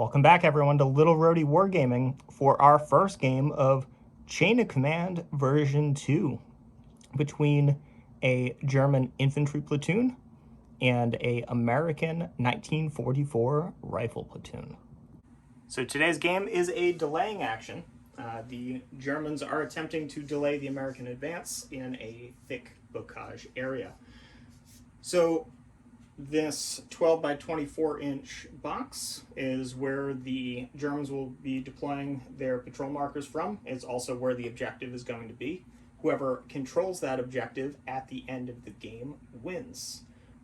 Welcome back, everyone, to Little Rhody Wargaming for our first game of Chain of Command version 2 between a German infantry platoon and a American 1944 rifle platoon. So today's game is a delaying action. The Germans are attempting to delay the American advance in a thick bocage area. So this 12 by 24 inch box is where the Germans will be deploying their patrol markers from. It's also where the objective is going to be. Whoever controls that objective at the end of the game wins.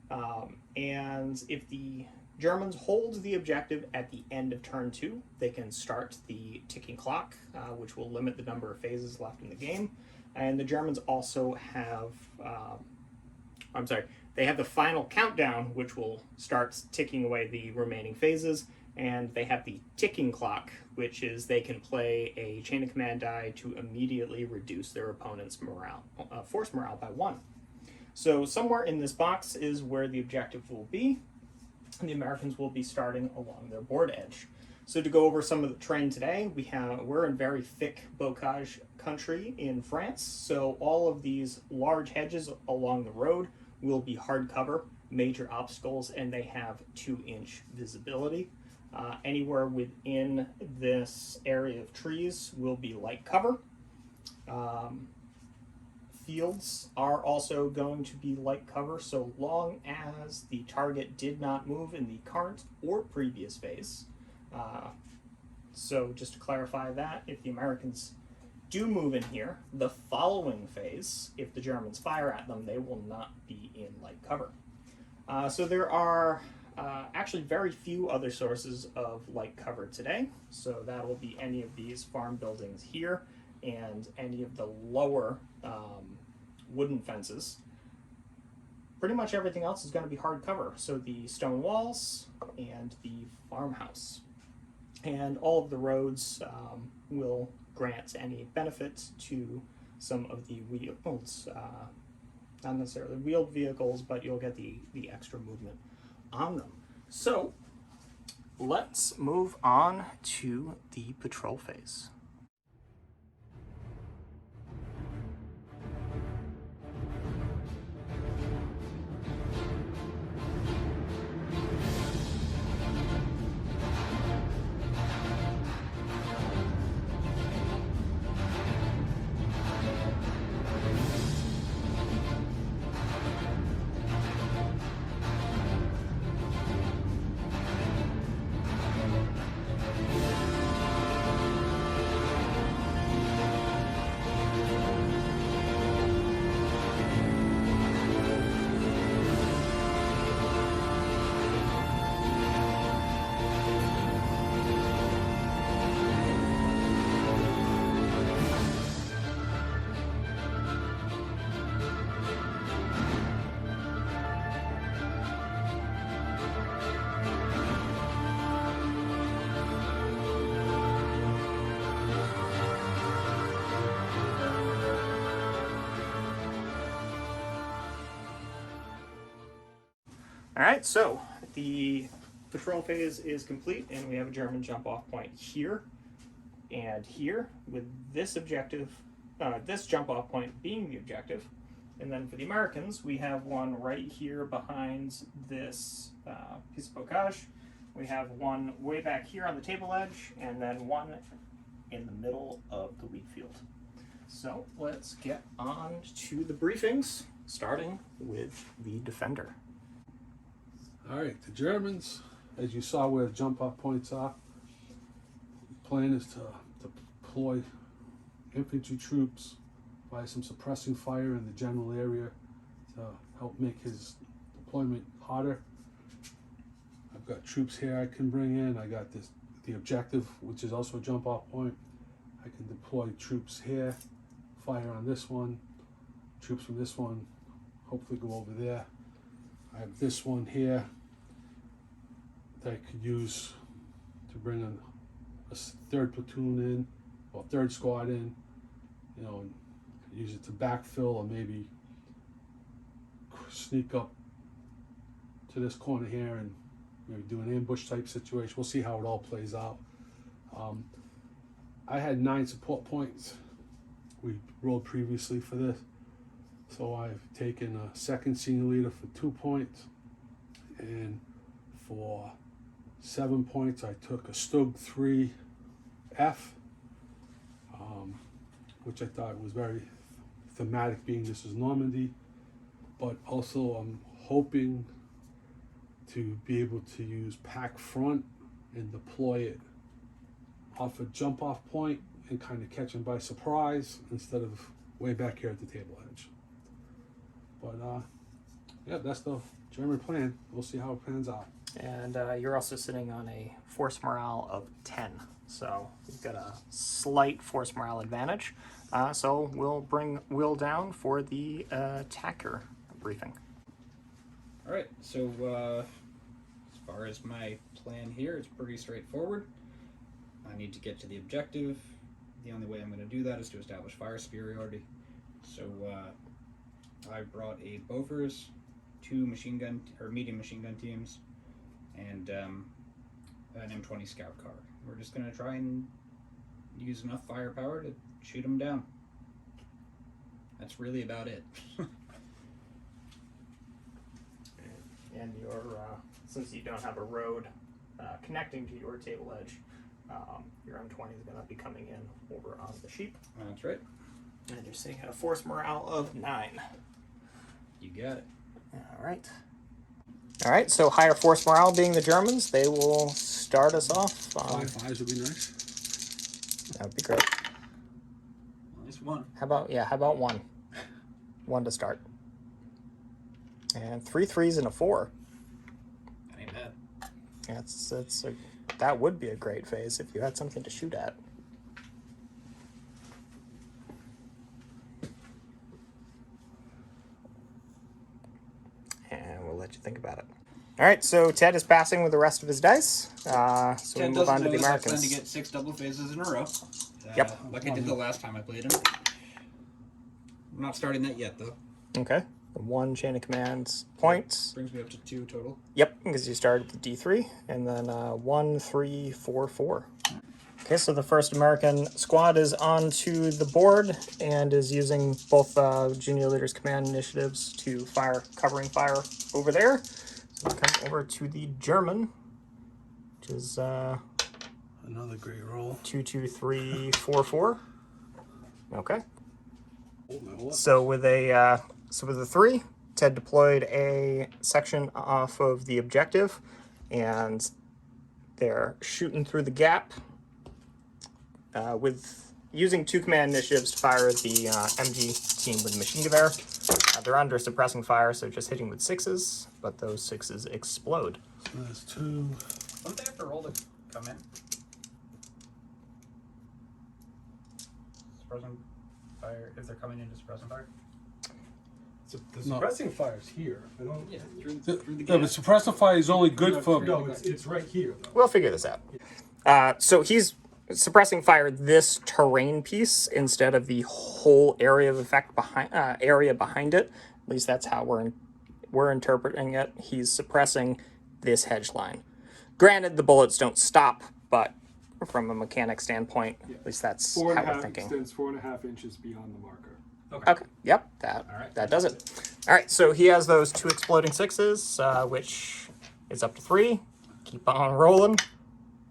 And if the Germans hold the objective at the end of turn 2, they can start the ticking clock, which will limit the number of phases left in the game. And the Germans also have they have the final countdown, which will start ticking away the remaining phases, and they have the ticking clock, which is they can play a chain of command die to immediately reduce their opponent's morale, force morale by 1. So somewhere in this box is where the objective will be, and the Americans will be starting along their board edge. So to go over some of the terrain today, we're in very thick bocage country in France, so all of these large hedges along the road will be hard cover, major obstacles, and they have 2-inch visibility. Anywhere within this area of trees will be light cover. Fields are also going to be light cover so long as the target did not move in the current or previous phase. So just to clarify that, if the Americans do move in here, the following phase, if the Germans fire at them, they will not be in light cover. So there are actually very few other sources of light cover today. So that will be any of these farm buildings here and any of the lower wooden fences. Pretty much everything else is going to be hard cover. So the stone walls and the farmhouse. And all of the roads will grant any benefit to some of the wheels, not necessarily wheeled vehicles, but you'll get the extra movement on them. So let's move on to the patrol phase. All right, so the patrol phase is complete, and we have a German jump-off point here and here, with this objective, this jump-off point being the objective. And then for the Americans, we have one right here behind this piece of bocage. We have one way back here on the table edge, and then one in the middle of the wheat field. So let's get on to the briefings, starting with the defender. All right, the Germans, as you saw where the jump-off points are, the plan is to deploy infantry troops by some suppressing fire in the general area to help make his deployment harder. I've got troops here I can bring in. I got the objective, which is also a jump-off point. I can deploy troops here, fire on this one, troops from this one, hopefully go over there. I have this one here that I could use to bring a third platoon in, or third squad in, you know, and use it to backfill or maybe sneak up to this corner here and maybe do an ambush type situation. We'll see how it all plays out. I had 9 support points. We rolled previously for this. So I've taken a second senior leader for 2 points. And for 7 points, I took a Stug 3F, which I thought was very thematic, being this is Normandy. But also I'm hoping to be able to use pack front and deploy it off a jump off point and kind of catch them by surprise instead of way back here at the table edge. But yeah, that's the German plan. We'll see how it pans out. And you're also sitting on a force morale of 10. So you've got a slight force morale advantage. So we'll bring Will down for the attacker briefing. All right, so as far as my plan here, it's pretty straightforward. I need to get to the objective. The only way I'm going to do that is to establish fire superiority. So I brought a Bofors, 2 machine gun or medium machine gun teams, and an M20 scout car. We're just going to try and use enough firepower to shoot them down. That's really about it. And your since you don't have a road connecting to your table edge, your M20 is going to be coming in over on the sheep. That's right. And you're sitting at a force morale of 9. You got it. All right. All right, so higher force morale being the Germans, they will start us off. 5 5s would be nice. That would be great. At least 1. How about 1? 1 to start. And 3 3s and a 4. That ain't bad. That would be a great phase if you had something to shoot at. And we'll let you think about it. All right, so Ted is passing with the rest of his dice. So we move on to the Americans. I plan to get 6 double phases in a row. Yep. Like I did the last time I played him. I'm not starting that yet, though. Okay. 1 chain of command points. Brings me up to 2 total. Yep, because you started with D3, and then 1, 3, 4, 4. Okay, so the first American squad is onto the board and is using both junior leaders' command initiatives to covering fire over there. So we'll come over to the German, which is Another great roll. 2, 2, 3, 4, 4. Okay. Hold So with a 3, Ted deployed a section off of the objective, and they're shooting through the gap with using 2 command initiatives to fire the MG team with machine gewehr. They're under suppressing fire, so just hitting with 6s, but those 6s explode. So that's 2. Don't they have to roll to come in? Suppressing fire, if they're coming into suppressing fire? So the suppressing fire's here. I don't. Yeah, Yeah. through the Yeah, but suppressor fire is only good for. No, it's right here though. We'll figure this out. So he's suppressing fire this terrain piece instead of the whole area of effect behind it. At least that's how we're interpreting it. He's suppressing this hedge line. Granted, the bullets don't stop, but from a mechanic standpoint, at least that's how we're thinking. Extends 4.5 inches beyond the marker. Okay. Yep. That does it. All right. So he has those 2 exploding 6s, which is up to 3. Keep on rolling.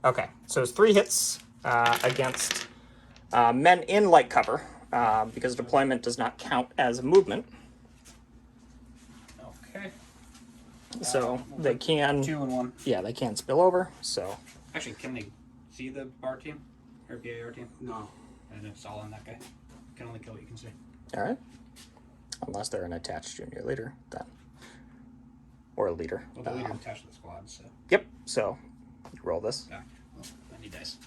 Okay. So it's 3 hits against men in light cover because deployment does not count as a movement. Okay. So they can. 2 and 1. Yeah, they can spill over. So. Actually, can they see the bar team? Or BAR team? No. And it's all on that guy. Can only kill what you can see. All right. Unless they're an attached junior leader, then. Or a leader. Well, the leader's attached to the squad, so. Yep. So you roll this. Yeah. Well, I need dice.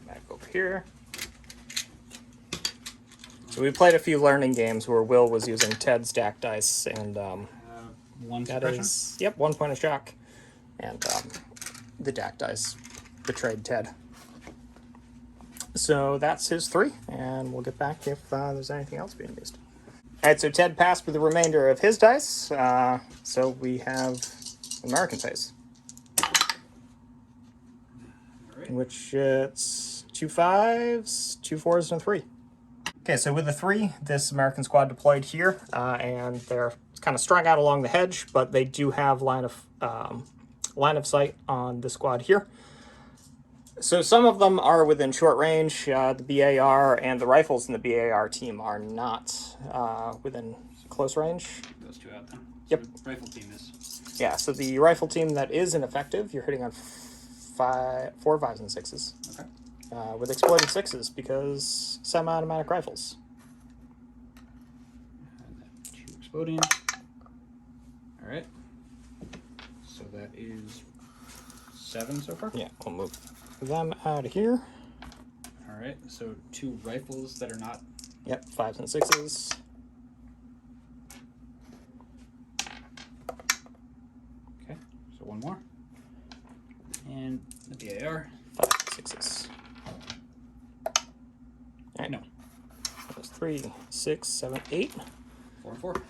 Back over here. So we played a few learning games where Will was using Ted's stack dice, and 1 that suppression. is 1 point of shock, and the DAC dice betrayed Ted. So that's his 3, and we'll get back if there's anything else being used. All right, so Ted passed with the remainder of his dice. So we have American phase, Alright. which it's 2 5s, 2 4s, and a 3. Okay, so with the 3, this American squad deployed here, and they're kind of strung out along the hedge, but they do have line of sight on the squad here. So some of them are within short range. The BAR and the rifles in the BAR team are not within close range. Those two out then. Yep. So rifle team is. Yeah, so the rifle team that is ineffective, you're hitting on 4 5s and 6s. Okay. With exploded 6s because semi-automatic rifles. And then 2 exploding. Alright. So that is 7 so far? Yeah, we'll move them out of here. Alright, so 2 rifles that are not. Yep, 5s and 6s. Okay, so 1 more. And the BAR. 5 and 6s. Alright. No. That's 3, 6, 7, 8. 4 and 4.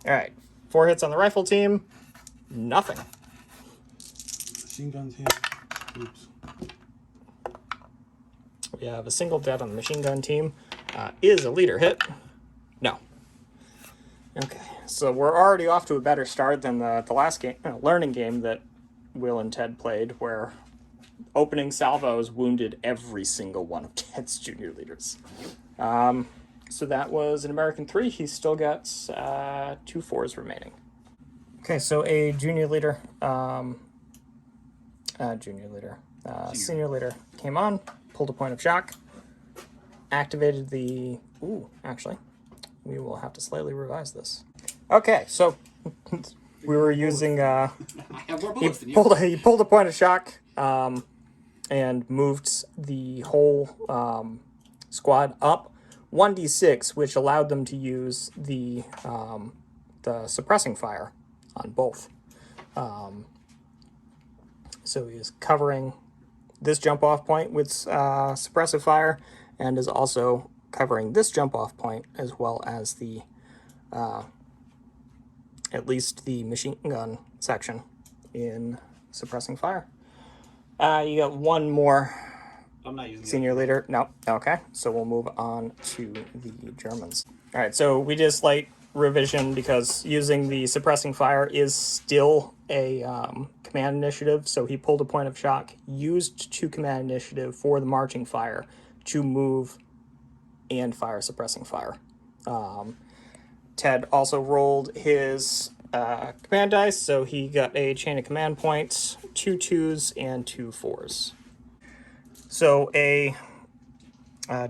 Alright, 4 hits on the rifle team. Nothing. Machine guns here. Oops. We have a single dead on the machine gun team. Is a leader hit? No. Okay, so we're already off to a better start than the last game, learning game that Will and Ted played, where opening salvos wounded every single one of Ted's junior leaders. So that was an American 3. He still got 2 4s remaining. Okay, so a senior leader came on, pulled a point of shock, activated the... Ooh, actually, we will have to slightly revise this. Okay, so we were using... I have more bullets than you. He pulled a point of shock and moved the whole squad up 1d6, which allowed them to use the suppressing fire on both. So he is covering this jump off point with suppressive fire, and is also covering this jump off point as well as the at least the machine gun section in suppressing fire. You got one more I'm not using senior leader. No. Okay. So we'll move on to the Germans. All right. So we did a slight revision because using the suppressing fire is still a command initiative. So he pulled a point of shock, used 2 command initiative for the marching fire to move and fire suppressing fire. Ted also rolled his command dice, so he got a chain of command points, 2 2s and 2 4s. So a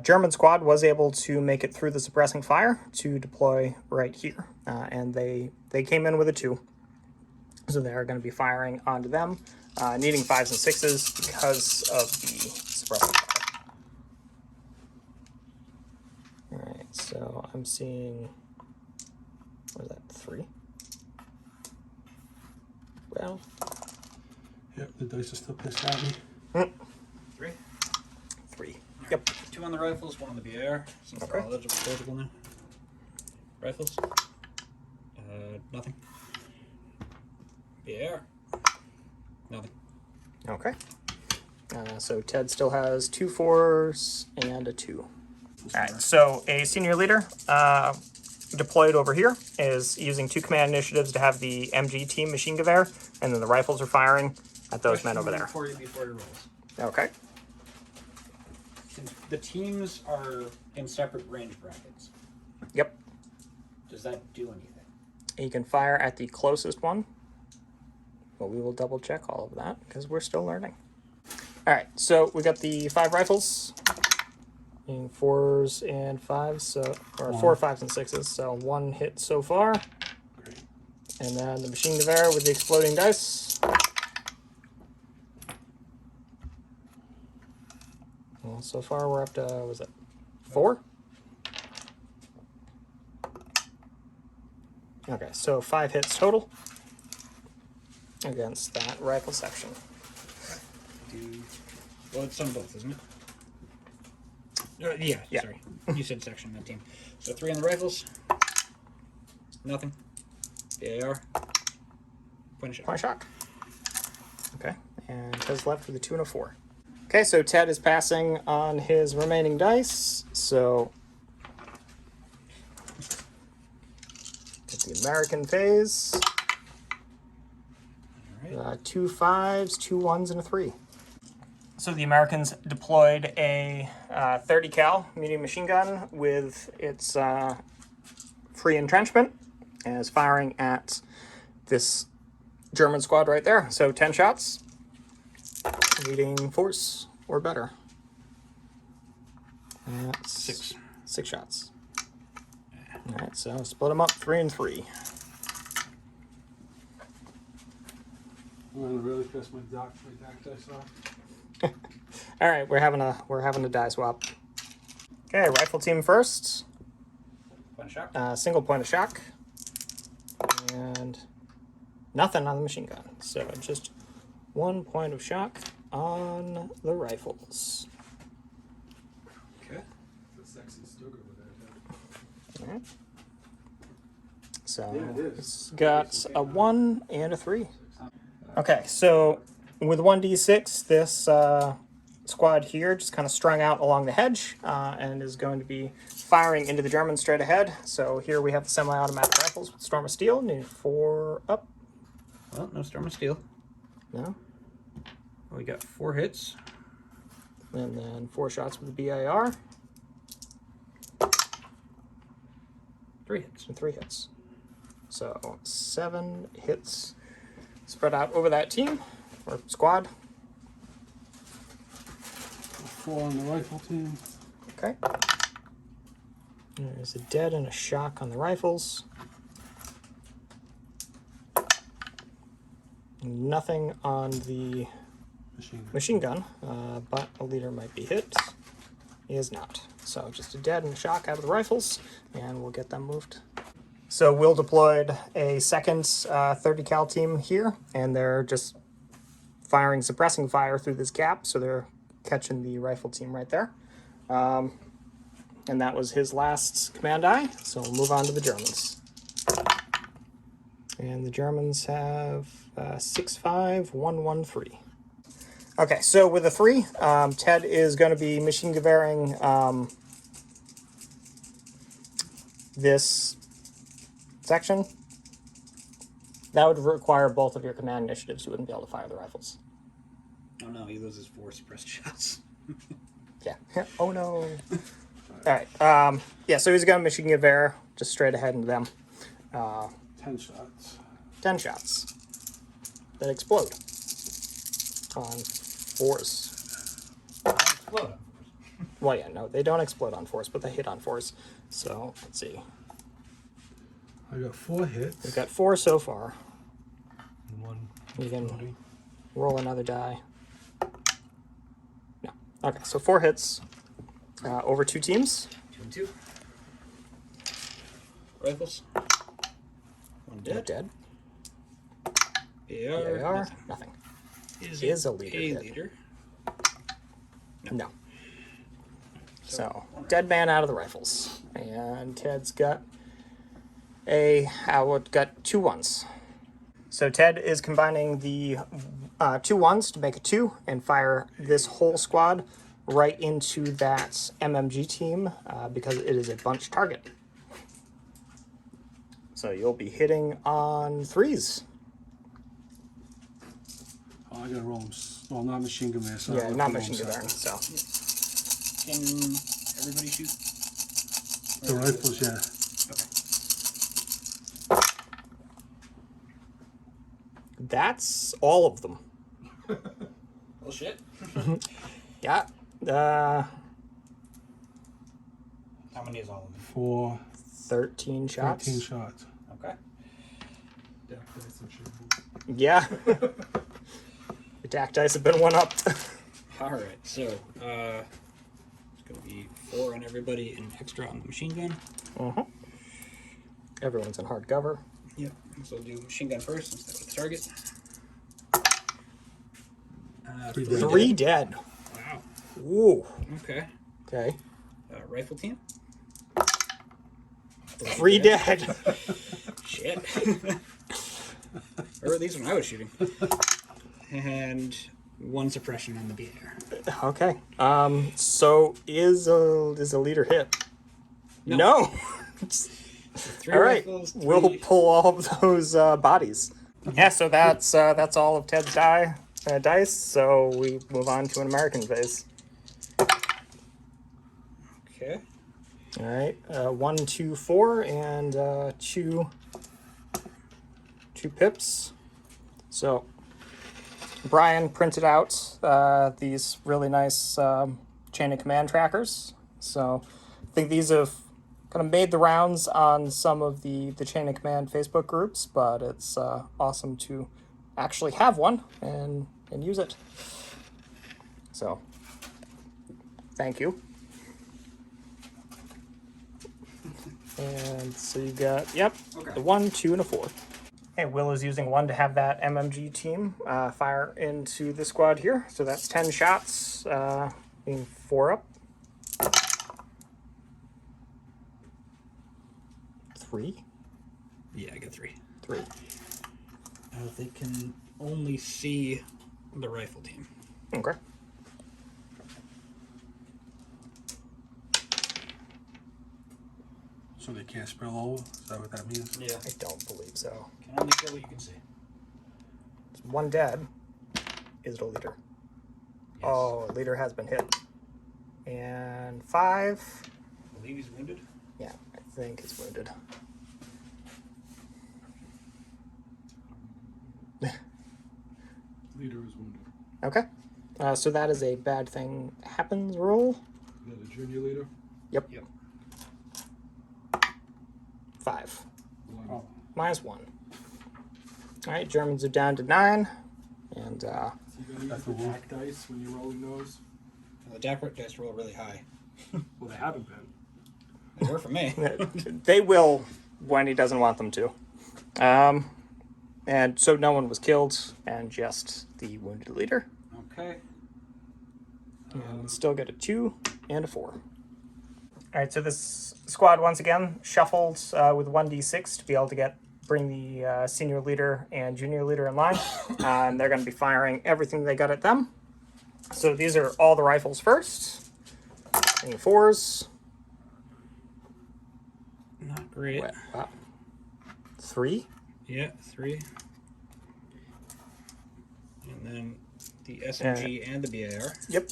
German squad was able to make it through the suppressing fire to deploy right here, and they came in with a 2. So they are going to be firing onto them, needing 5s and 6s because of the suppressing fire. All right, so I'm seeing, what is that, 3? Well, Yep, the dice are still pissed at me. 3. 3. Yep. 2 on the rifles, 1 on the BAR. Since they're all eligible now. Rifles. Nothing. BAR. Nothing. Okay. So Ted still has 2 4s and a 2. All right. So a senior leader deployed over here is using 2 command initiatives to have the MG team machine gewehr, and then the rifles are firing at those men over there. Before he rolls. Okay. Since the teams are in separate range brackets, Yep. does that do anything? You can fire at the closest one. But we will double check all of that because we're still learning. All right. So we got the 5 rifles. 4s and 5s, so, or 4, 5s, and 6s. So 1 hit so far. Great. And then the machine gewehr with the exploding dice. Well, so far we're up to, was it 4? Okay, so 5 hits total against that rifle section. Well, it's on both, isn't it? Yeah, Yeah. sorry. You said section, not team. So 3 on the rifles. Nothing. BAR. Point of shock. Point of shock. Okay, and Ted's left with a 2 and a 4. Okay, so Ted is passing on his remaining dice. So get the American phase. All right. 2 5s, 2 1s, and a 3. So the Americans deployed a 30 cal medium machine gun with its free entrenchment and is firing at this German squad right there. So 10 shots, needing force or better. That's 6 shots. All right, so split them up 3 and 3. I'm gonna really piss my doc dice off. All right, we're having a die swap. Okay, rifle team first. Point of shock. Single point of shock, and nothing on the machine gun. So just 1 point of shock on the rifles. Okay. It's a sexy Stuger with that. All right. So Yeah, it is. it's got a 1 and a 3. Okay, so with 1d6, this squad here just kind of strung out along the hedge and is going to be firing into the Germans straight ahead. So here we have the semi-automatic rifles with Storm of Steel. Need 4 up. Well, no Storm of Steel. No. We got 4 hits. And then 4 shots with the BAR 3 hits. and 3 hits. So 7 hits spread out over that team or squad. 4 on the rifle team. Okay. There's a dead and a shock on the rifles. Nothing on the machine gun, but a leader might be hit. He is not. So just a dead and a shock out of the rifles, and we'll get them moved. So Will deployed a second 30 cal team here, and they're just firing suppressing fire through this gap, so they're catching the rifle team right there. And that was his last command die, so we'll move on to the Germans. And the Germans have 6-5-1-1-3. Okay, so with a 3, Ted is going to be machine gunnering this section. That would require both of your command initiatives. You wouldn't be able to fire the rifles. Oh no, he loses 4 suppressed shots. Yeah. Oh no. All right. Yeah, so he's going to machine gun just straight ahead into them. 10 shots. 10 shots that explode on 4s. Explode. Well, yeah, no, they don't explode on 4s, but they hit on 4s. So, let's see. I got 4 hits. We've got 4 so far. And 1. You can roll another die. No. Okay, so 4 hits over 2 teams. 2 and 2. Rifles. 1 They're dead. dead. AR. Nothing. Is a leader A dead? leader. No. So, dead man out of the rifles. And Ted's got got 2 1s. So Ted is combining the 2 1s to make a 2 and fire this whole squad right into that MMG team because it is a bunch target. So you'll be hitting on 3s. Oh, I gotta roll them. Well, not machine gun there. So Yeah, I'll not roll machine them gun. separate. So Can everybody shoot? The rifles, yeah. that's all of them. Oh shit. Yeah. How many is all of them? 4, 13 shots. 13 shots. Okay. Yeah. Attack dice have been 1 up. Alright, so it's gonna be 4 on everybody and extra on the machine gun. Uh-huh. Everyone's in hard cover. Yep. So we'll do machine gun first instead of the target. 3 dead. 3 dead. Wow. Ooh. Okay. Okay. Rifle team. 3 dead. Shit. Or at least when I was shooting. And 1 suppression on the BAR. Okay. So is a leader hit? No. 3 All right. rifles, 3... We'll pull all of those bodies. Yeah. So that's all of Ted's dice. So we move on to an American phase. Okay. All right. 1, 2, 4, and 2 pips. So Brian printed out these really nice chain of command trackers. So I think these have kind of made the rounds on some of the chain of command Facebook groups, but it's awesome to actually have one and use it. So thank you. And so you got, Okay. the 1, 2, and a 4. Hey, Will is using 1 to have that MMG team fire into the squad here. So that's 10 shots, being 4 up. 3? Yeah, I got 3. 3. They can only see the rifle team. Okay. So they can't spill over? Is that what that means? Yeah. I don't believe so. Can only see what you can see. 1 dead. Is it a leader? Yes. Oh, a leader has been hit. And 5. I believe he's wounded. Yeah, I think he's wounded. Leader is wounded. Okay. So that is a bad thing happens roll. Is that a junior leader? Yep. Yep. 5. Oh. Minus 1. Alright, Germans are down to 9. And So you gotta use That's the a wolf. jack dice when you're rolling those. The Jack dice roll really high. Well, they haven't been. They were for me. they will when he doesn't want them to. And so no one was killed, and just the wounded leader. Okay. And still get a 2 and a 4. Alright, so this squad once again shuffled with 1d6 to be able to bring the senior leader and junior leader in line. And they're going to be firing everything they got at them. So these are all the rifles first. Any 4s? Not great. Wow. 3? Yeah, 3. And then the SMG and the BAR. Yep.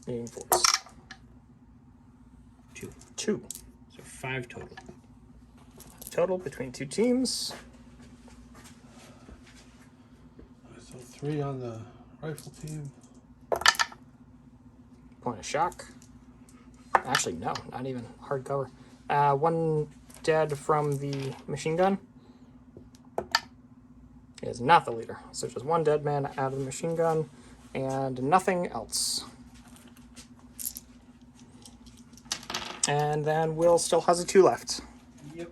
Needing 4s. 2. 2 So 5 total. total between 2 teams. So 3 on the rifle team. Point of shock. Actually, no, not even hardcover. 1 dead from the machine gun. Is not the leader. So just 1 dead man out of the machine gun and nothing else. And then Will still has a 2 left. Yep.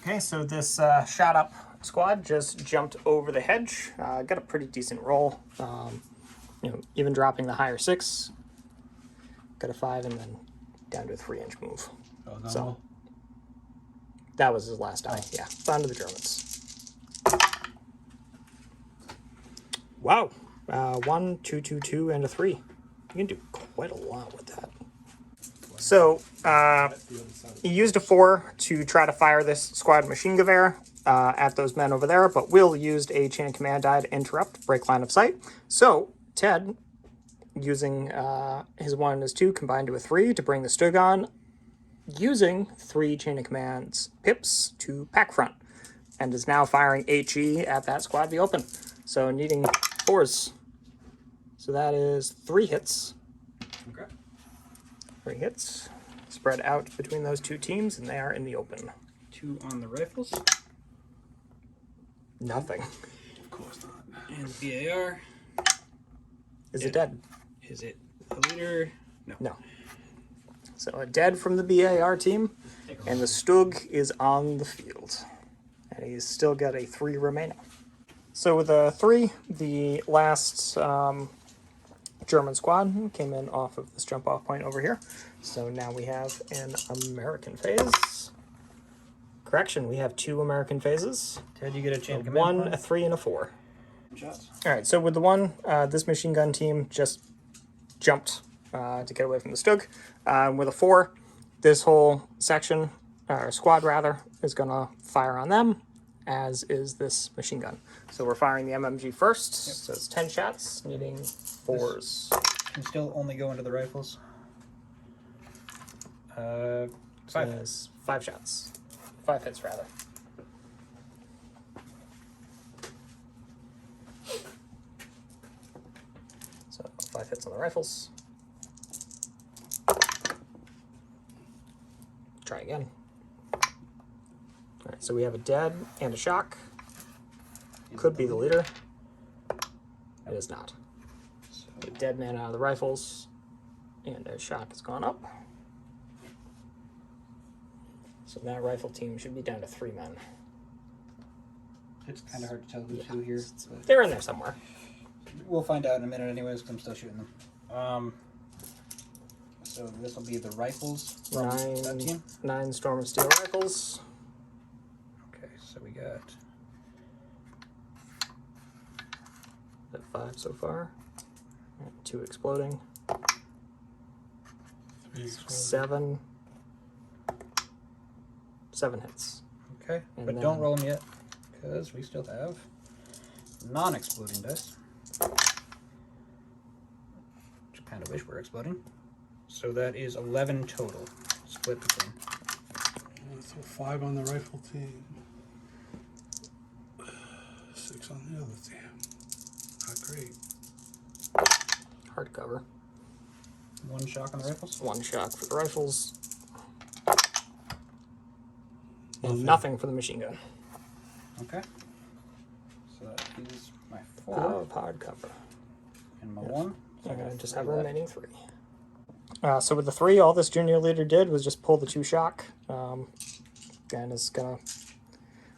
Okay, so this shot up squad just jumped over the hedge. Got a pretty decent roll. Even dropping the higher 6. Got a 5 and then down to a 3-inch move. Oh, no. So that was his last die. Yeah, down to the Germans. Wow. 1, 2, 2, 2, and a 3. You can do quite a lot with that. So he used a 4 to try to fire this squad machine gun at those men over there, but Will used a chain of command die to interrupt, break line of sight. So Ted, using his 1 and his 2 combined to a 3 to bring the Stug on, using 3 chain of commands pips to pack front, and is now firing HE at that squad the open. So needing 4s. So that is 3 hits. Okay. 3 hits. Spread out between those 2 teams, and they are in the open. 2 on the rifles. Nothing. Of course not. And the BAR. Is it dead? Is it a leader? No. No. So a dead from the BAR team, and the Stug is on the field. And he's still got a 3 remaining. So with a 3, the last German squad came in off of this jump-off point over here. So now we have an American phase. correction. We have 2 American phases. Ted, you get a chain A command 1, point. a 3, and a 4. Shots. All right, so with the 1, this machine gun team just jumped to get away from the Stug. With a 4, this whole section, or squad rather, is going to fire on them, as is this machine gun. So we're firing the MMG first, so it's 10 shots, needing 4s. Can still only go into the rifles. 5. So it's 5 shots. 5 hits, rather. So 5 hits on the rifles. Try again. Alright, so we have a dead and a shock. Could be the leader. It is not. So, A dead man out of the rifles, and a shock has gone up. So that rifle team should be down to 3 men. it's kind of hard to tell who's who here. But They're in there somewhere. we'll find out in a minute anyways, because I'm still shooting them. So this will be the rifles from that team. 9 Storm of Steel rifles. Okay, so we got At 5 so far. And 2 exploding. 3 7 hits. okay, And but then- don't roll them yet, because we still have non-exploding dice. Which kind of wish were exploding. So that is 11 total, split between. So 5 on the rifle team. 6 on the other team. Not great. Hard cover. 1 shock on the rifles. 1 shock for the rifles. Nothing. And nothing for the machine gun. Okay. So that is my 4 Of hard cover. and my 1. So I got And just 3 have left. remaining 3. So with the 3, all this junior leader did was just pull the 2 shock. And is gonna...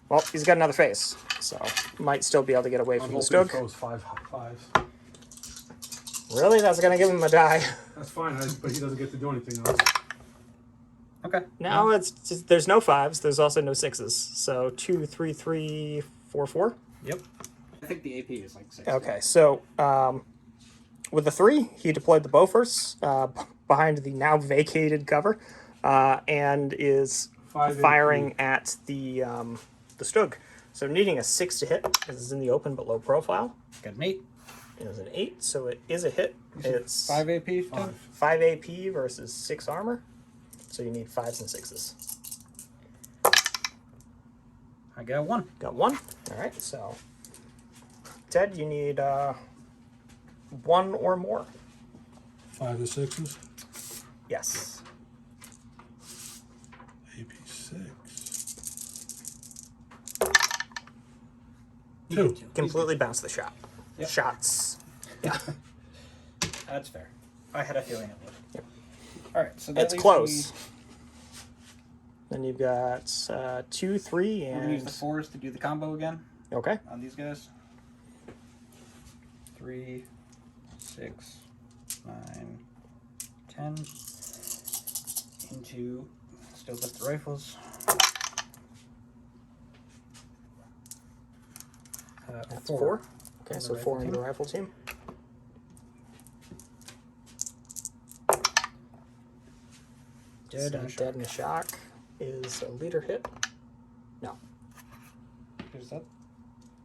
Well, he's got another phase, so might still be able to get away I'm from the hoping it Stug. goes 5 fives. Really? That's gonna give him a die. That's fine, but he doesn't get to do anything else. Okay. No, it's just, there's no 5s. There's also no 6s. So 2, 3, 3, 4, 4. Yep. I think the AP is like 6. Okay, so with the 3, he deployed the Bofors behind the now vacated cover, and is 5 firing at the Stug. So needing a 6 to hit, because it's in the open but low profile. Got an 8. It was an 8, so it is a hit. It's 5 AP. 5. 5 AP versus 6 armor. So you need 5s and 6s. I got 1. Got 1. All right, so Ted, you need 1 or more. 5 and 6s. Yes. AP 6. 2. Completely bounce the shot. Yep. Shots. Yeah. That's fair. I had a feeling it would. All right, so that It's leaves close. me- Then you've got 2, 3, We're gonna use and the 4s to do the combo again okay. on these guys. 3, 6, 9, 10. Into still just the rifles. That's 4. 4. Okay, On the so rifle 4 into the team. rifle team. Dead So and a dead and a shock is a leader hit. No. Is that?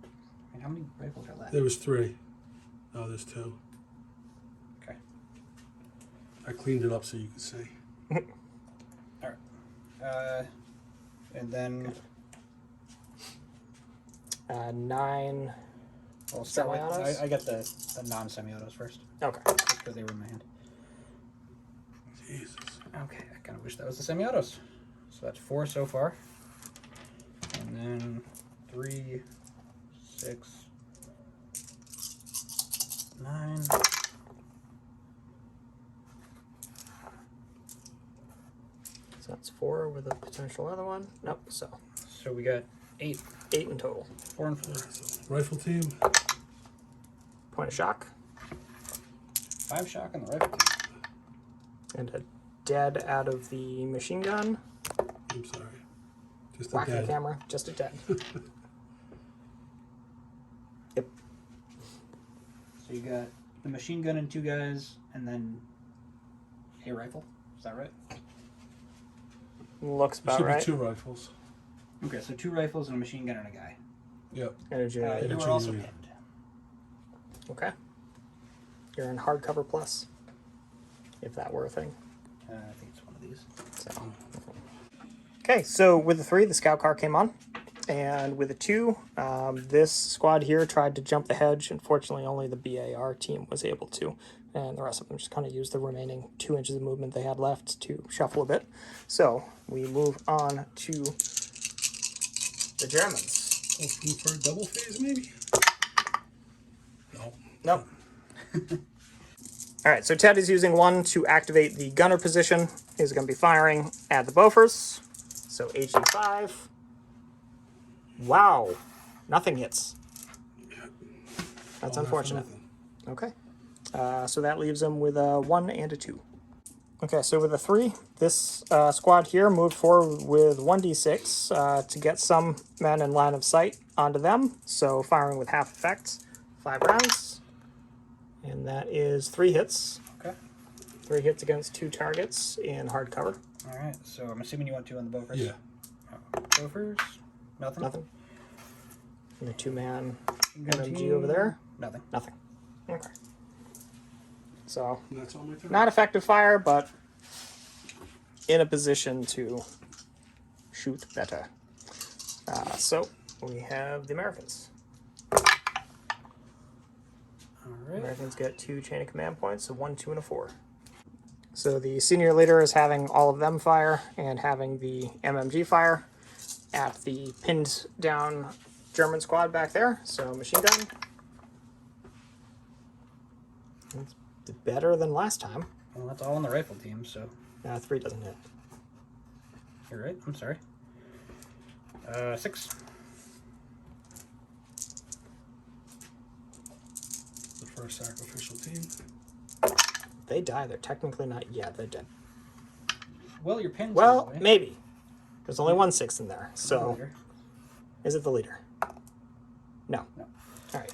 I mean, how many rifles are left? There was 3. No, there's 2. Okay. I cleaned it up so you can see. And then 9. we'll start with. Semi-autos? I got the non-semi-autos first, Okay. just because they were in my hand. Jesus. Okay, I kind of wish that was the semi-autos. So that's 4 so far. And then 3, 6, 9. So that's 4 with a potential other one. Nope. So So we got 8. 8 in total. 4 and 4. So, rifle team. Point of shock 5 shock on the rifle team. and a dead out of the machine gun. I'm sorry. Just a Whack the dead. camera, just a dead. Yep. So you got the machine gun and 2 guys, and then a rifle. Is that right? Looks There about should right. be 2 rifles. Okay, so 2 rifles and a machine gun and a guy. Yep. And a junior You leader. Energy were also leader. pinned. Okay. You're in hardcover plus, if that were a thing. I think it's one of these. So. Okay, so with the 3, the scout car came on. And with the 2, this squad here tried to jump the hedge. Unfortunately, only the BAR team was able to. And the rest of them just kind of used the remaining 2 inches of movement they had left to shuffle a bit. So we move on to the Germans. Hoping for a double phase, maybe? No. Nope. All right, so Ted is using 1 to activate the gunner position. He's going to be firing at the Bofors. So HE5. Wow. Nothing hits. That's All that for unfortunate. nothing. Okay. So that leaves him with a 1 and a 2. Okay, so with a 3, this squad here moved forward with 1d6 to get some men in line of sight onto them. So firing with half effect, 5 rounds. And that is 3 hits. Okay. 3 hits against 2 targets in hardcover. Alright, so I'm assuming you want 2 on the Bofors? Yeah. Bofors? Nothing? Nothing. And the 2-man Gun MMG team? over there. Nothing. Nothing. Okay. So, And that's all my turn. not effective fire, but in a position to shoot better. So, we have the Americans. Alright. Americans get 2 chain of command points, so 1, 2, and a 4. So the senior leader is having all of them fire and having the MMG fire at the pinned down German squad back there. So machine gun. It's better than last time. Well, that's all on the rifle team, so 3 doesn't hit. you're right. I'm sorry. 6. The first sacrificial team. They die. They're technically not. Yeah, they're dead. Well, your pin's Well, away. maybe. There's only 1 6 in there. The So leader. is it the leader? No. No. All right.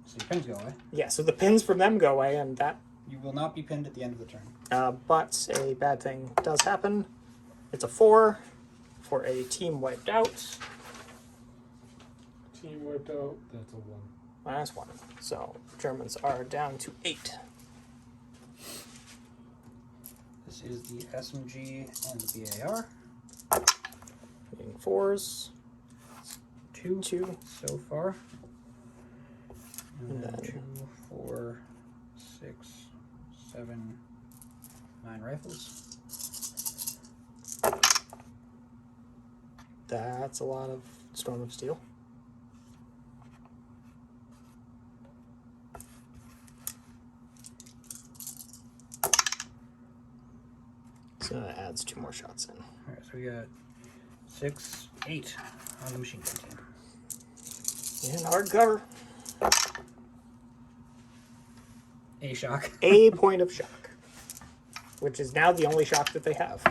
So your pins go away. Yeah. So the pins from them go away, and that. You will not be pinned at the end of the turn. But a bad thing does happen. It's a 4 for a team wiped out. Team wiped out. That's a 1. -1. So Germans are down to 8. This is the SMG and the BAR. Getting 4s. 2 2. so far. And And then then- 2, 4, 6, 7, 9 rifles. That's a lot of Storm of Steel. So that adds 2 more shots in. Alright, so we got 6, 8 on the machine gun team. In hard cover. A shock. A point of shock. Which is now the only shock that they have.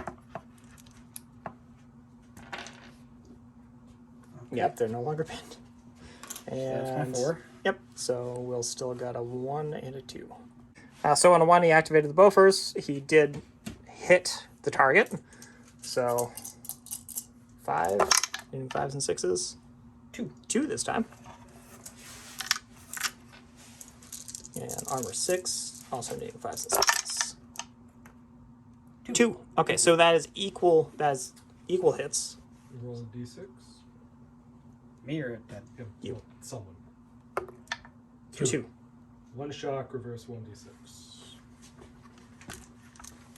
Yep, they're no longer pinned. So that's my And 4. yep, so we'll still got a 1 and a 2. So on a 1, he activated the Bofors. He did hit the target. So 5, and 5s and 6s. 2. 2 this time. And armor 6, also needing 5s and 6s. 2. Okay, so that is equal. That's equal hits. You roll a d6. Me or Ted? Yeah, You. well, someone. 2. 1 shock, reverse 1d6.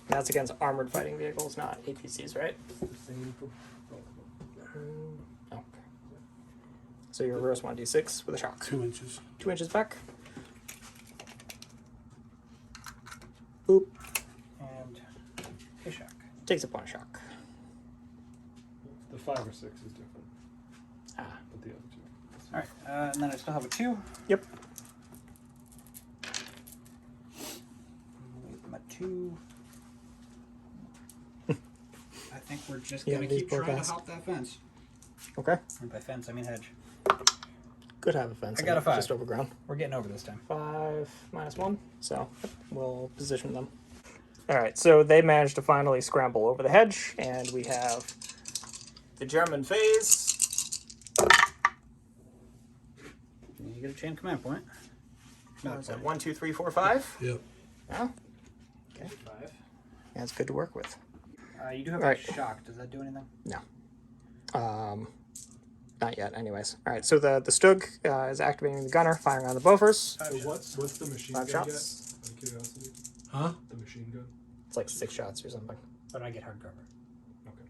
That's against armored fighting vehicles, not APCs, right? The same for both of them. Okay. So you reverse 1d6 with a shock. 2 inches. 2 inches back. Boop. And a shock. Takes a point of shock. The 5 or 6 is different, Ah. but the other 2. Alright, and then I still have a 2. Yep. Leave them at 2. I think we're just Yeah, gonna these keep poor trying guys. to hop that fence. Okay. And by fence, I mean hedge. Could have a fence. I got a 5. Just overgrown. We're getting over this time. 5 -1. So we'll position them. All right. So they managed to finally scramble over the hedge, and we have the German phase. You get a chain command point. What is that? 1, 2, 3, 4, 5. Yep. Yeah. Okay. 5. Yeah, it's good to work with. You do have Right. a shock. Does that do anything? No. Not yet. Anyways. All right. So the Stug is activating the gunner, firing on the Bofors. So what's the machine 5 gun shots. get? Out of curiosity. Huh? The machine gun. It's like 6 shots or something. But I get hard cover. Okay.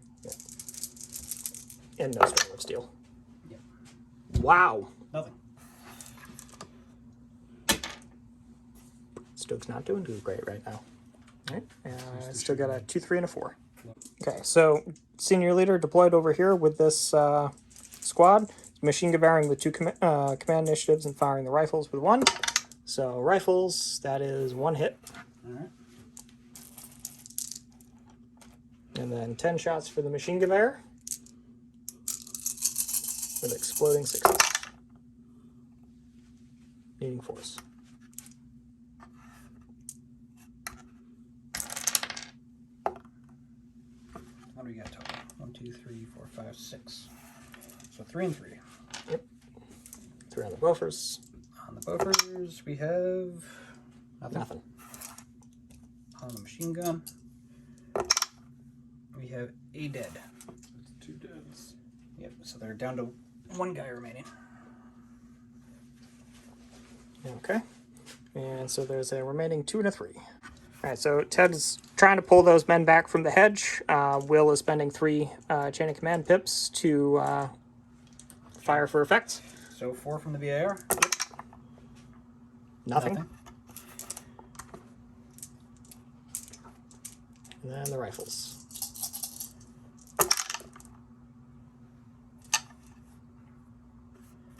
And no string of steel. Yep. Wow. Nothing. Stug's not doing too great right now. All right. Still got a 2, 3, and a 4. Okay, so senior leader deployed over here with this squad. Machine gun bearing with 2 command initiatives and firing the rifles with 1. So rifles, that is 1 hit. Alright. And then 10 shots for the machine gun bearer with exploding 6s. Needing force. What do we got total? 1, 2, 3, 4, 5, 6. So 3 and 3. Yep. 3 on the Bofors. On the buffers, we have Nothing. On the machine gun, we have a dead. That's 2 deads. Yep. So they're down to 1 guy remaining. Okay. And so there's a remaining 2 and a 3. All right, so Ted's trying to pull those men back from the hedge. Will is spending 3 chain of command pips to fire for effect. So 4 from the VAR. Nothing. And then the rifles.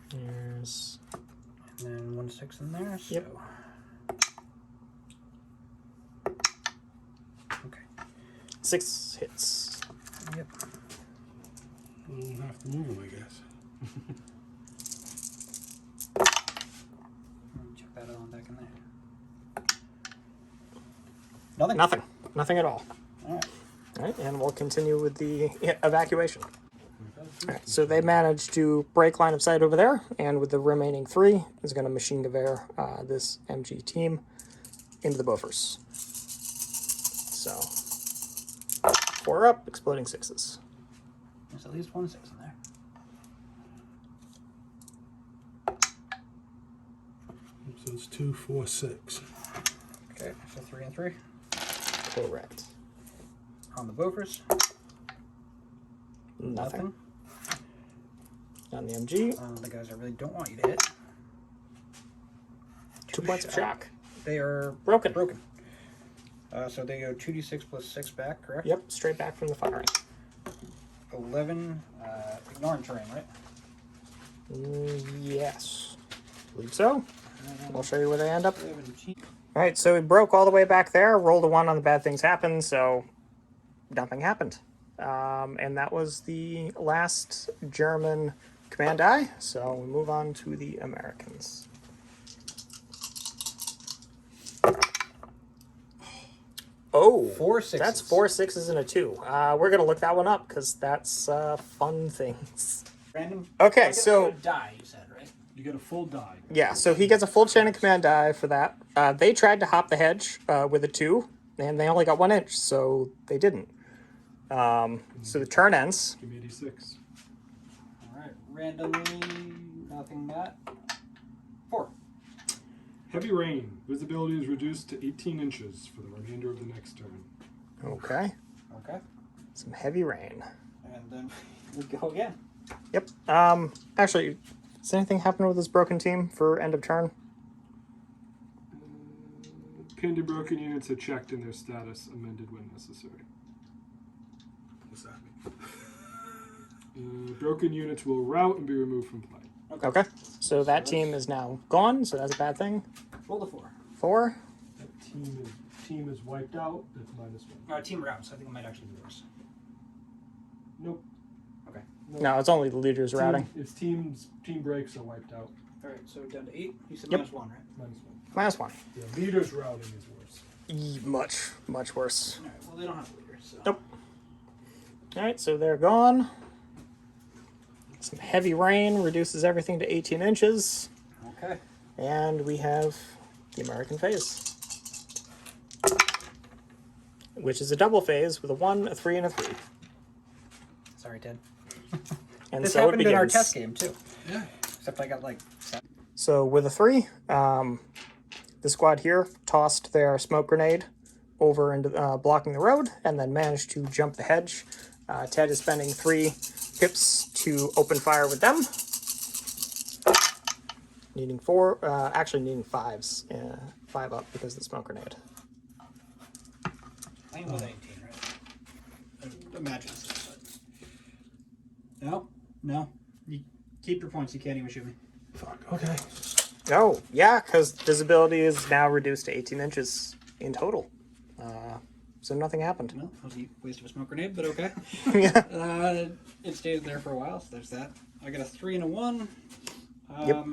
There's... And then 1 6 in there. So. Yep. Okay. 6 hits. Yep. We'll have to move them, I guess. Check that on back in there. Nothing. Nothing. Nothing at all. All right. All right, and we'll continue with the evacuation. All right, so they managed to break line of sight over there, and with the remaining 3, is going to machine gun this MG team into the Bofors. So 4 up, exploding 6s. There's at least 1 6 in there. So it's 2, 4, 6. Okay. So 3 and 3 Correct. on the buffers. Nothing. On the MG, The guys I really don't want you to hit. 2 points of shock. They are Broken. Broken. So they go 2d6 plus 6 back, correct? Yep, straight back from the firing. 11. Ignoring terrain, right? Yes. I believe so. I'll show you where they end up. 17. All right, so we broke all the way back there, rolled a 1 on the bad things happen, so nothing happened. And that was the last German command die, so we move on to the Americans. Oh, 4 6s. that's 4 6s and a 2. We're going to look that one up because that's fun things. Random. Okay, so... die, you said, right? You get a full die. Yeah, so he gets a full chain of command die for that. They tried to hop the hedge with a 2, and they only got 1 inch, so they didn't. So the turn ends. Give me 86. Alright, randomly, nothing that. 4. Heavy rain. Visibility is reduced to 18 inches for the remainder of the next turn. Okay, Okay. some heavy rain. And then we go again. Yep. Actually, does anything happen with this broken team for end of turn? Pinned and broken units are checked in their status, amended when necessary. What's that Broken units will route and be removed from play. Okay, so that team is now gone, so that's a bad thing. Roll the 4. 4. That team is wiped out. That's -1. Team route, so I think it might actually be worse. Nope. Okay. No, it's only the leader's routing. It's team breaks are wiped out. All right, so down to 8. You said Yep. -1, right? Minus 1. Yeah, leader's routing is worse. Much worse. All right. Well, they don't have leaders. So. Nope. Alright, so they're gone. Some heavy rain reduces everything to 18 inches. Okay. And we have the American phase, which is a double phase with a 1, a 3, and a 3. Sorry, Ted. And This so it happened in begins. our test game too. Yeah. Except I got like 7. So with a 3, the squad here tossed their smoke grenade over into blocking the road and then managed to jump the hedge. Ted is spending 3 pips to open fire with them. Needing 4, actually needing 5s, 5 up because of the smoke grenade. I was 18, right? I imagine so. But... No. You keep your points. You can't even shoot me. Fuck. Okay. Oh, yeah, because visibility is now reduced to 18 inches in total. So nothing happened. Well, that was a waste of a smoke grenade, but okay. Yeah. It stayed there for a while, so there's that. I got a 3 and a 1. Yep.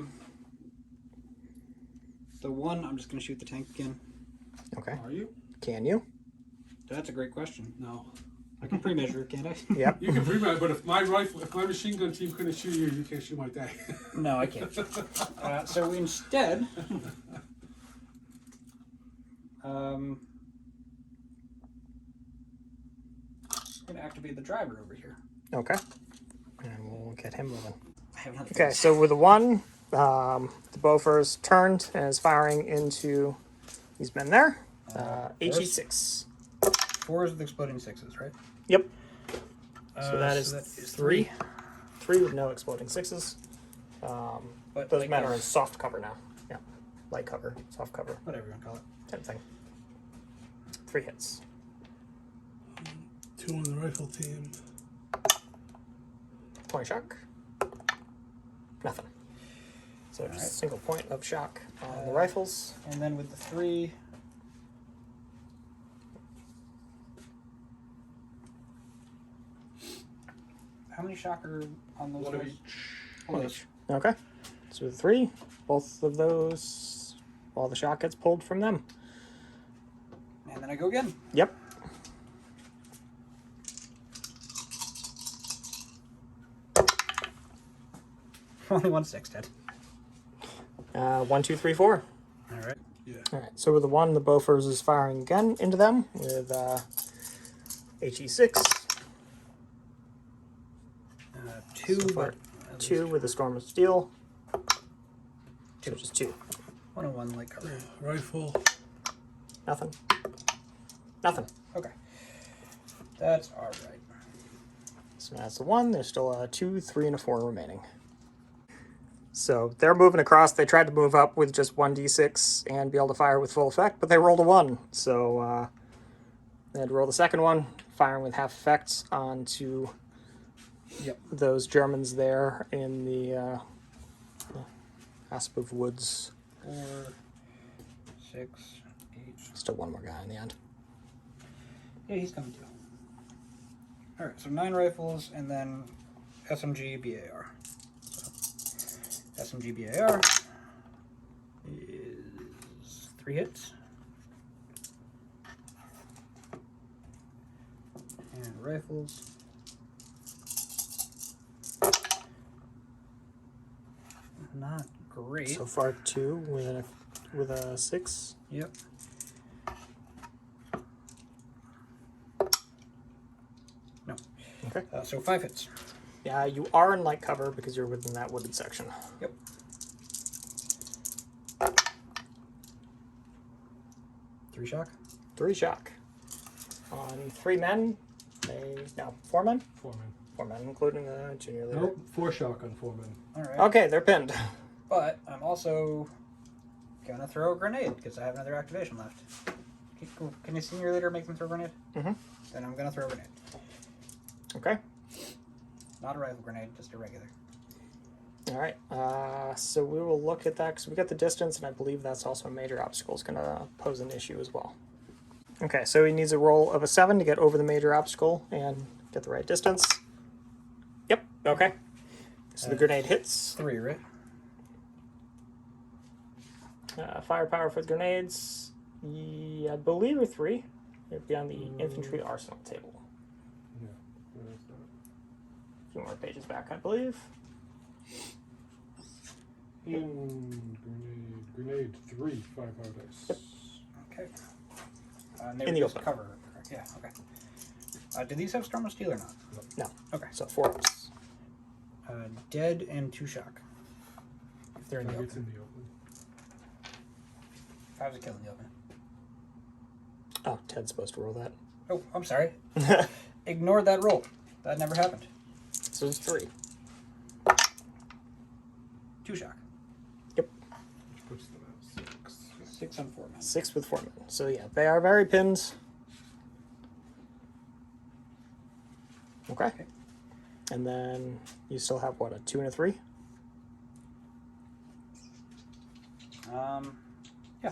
The 1, I'm just going to shoot the tank again. Okay. Are you? Can you? That's a great question. No. I can pre-measure it, can't I? Yep. You can pre-med, but if my machine gun team couldn't shoot you, you can't shoot my tank. No, I can't. So instead, I'm going to activate the driver over here. Okay. And we'll get him moving. I have another. Okay, so with the 1, the Bofors turned and is firing into these men there. HE6. 4s with exploding 6s, right? Yep. So that is is 3. 3 with no exploding 6s. But Those like men a- are in soft cover now. Yeah. Light cover, soft cover, Whatever you want to call it. type thing. 3 hits. 2 on the rifle team. Point shock. Nothing. So just a single point of shock on the rifles. And then with the 3, how many shock are on those? One of guys? each. One of each. Okay. So with 3, both of those, all the shock gets pulled from them. And then I go again. Yep. Only 1 6, Ted. 1, 2, 3, 4. All right. Yeah. All right. So with the 1, the Bofors is firing again into them with HE6. 2, So far, but at 2 least with a Storm of Steel. 2, just 2. 1 and 1 light cover. Rifle. Nothing. Nothing. Okay. That's all right. So that's the 1. There's still a 2, 3, and a 4 remaining. So they're moving across. They tried to move up with just 1d6 and be able to fire with full effect, but they rolled a 1. So they had to roll the second one, firing with half effects onto Yep. those Germans there in the Asp of Woods. 4, 6, 8. Still one more guy in the end. Yeah, he's coming too. All right, so 9 rifles and then SMG BAR. So, SMG BAR is 3 hits. And rifles. Not great. So far 2 with a 6. Yep. No. Okay. So 5 hits. Yeah, you are in light cover because you're within that wooded section. Yep. Three shock. 3 shock. On 3 men. No, 4 men? Foreman. 4 men, including the junior leader. Nope, 4 shock on foreman. All right. Okay, they're pinned. But I'm also gonna throw a grenade because I have another activation left. Okay, cool. Can you senior leader make them throw a grenade? Mhm. Then I'm gonna throw a grenade. Okay. Not a rifle grenade, just a regular. All right. So we will look at that because we got the distance, and I believe that's also a major obstacle. It's going to pose an issue as well. Okay, so he needs a roll of a 7 to get over the major obstacle and get the right distance. Okay. So the grenade hits. 3, right? Firepower for the grenades, I believe, are 3. It'd be on the infantry arsenal table. Yeah. Where is that? A few more pages back, I believe. Grenade 3, 5 power dice. Yep. Okay. And they In were the just open. cover. Correct. Yeah. Okay. Do these have storm of steel or not? No. Okay. So 4 ups. Dead and 2 shock. If they're in the Target's open. in the open. If I was a kill in the open. Oh, Ted's supposed to roll that. Oh, I'm sorry. Ignored that roll. That never happened. So it's 3. 2 shock. Yep. Which puts them at 6. 6 on 4 men. 6 with 4 men. So yeah, they are very pinned. Okay. And then you still have what, a 2 and a 3? Yeah.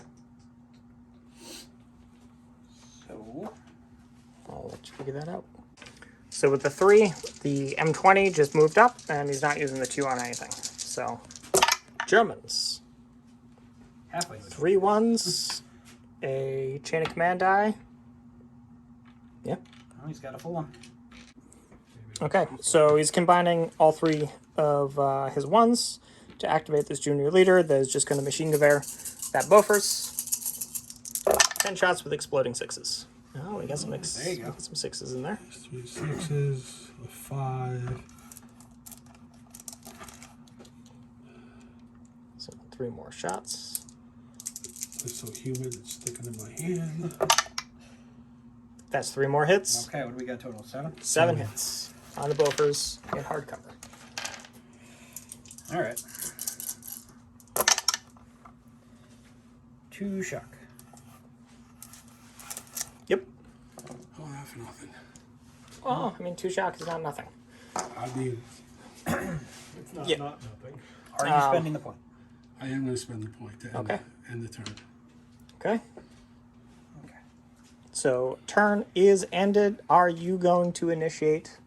So, I'll let you figure that out. So with the 3, the M20 just moved up, and he's not using the 2 on anything. So, Germans. halfway. 3 1s, a chain of command die. Yeah. Oh, he's got a full one. Okay, so he's combining all 3 of his 1s to activate this junior leader that is just going to machine gewehr that buffers. 10 shots with exploding 6s. Oh, we got some There you go. we got some 6s in there. 3 6s, a 5. So 3 more shots. It's so humid, it's sticking in my hand. That's 3 more hits. Okay, what do we got total? 7? 7 hits on the buffers in hardcover. All right. 2 shock. Yep. Oh, not for nothing. Oh, I mean, 2 shock is not nothing. I mean, It's not Yeah. not nothing. Are you spending the point? I am going to spend the point to end, Okay. end the turn. Okay. Okay. So turn is ended. Are you going to initiate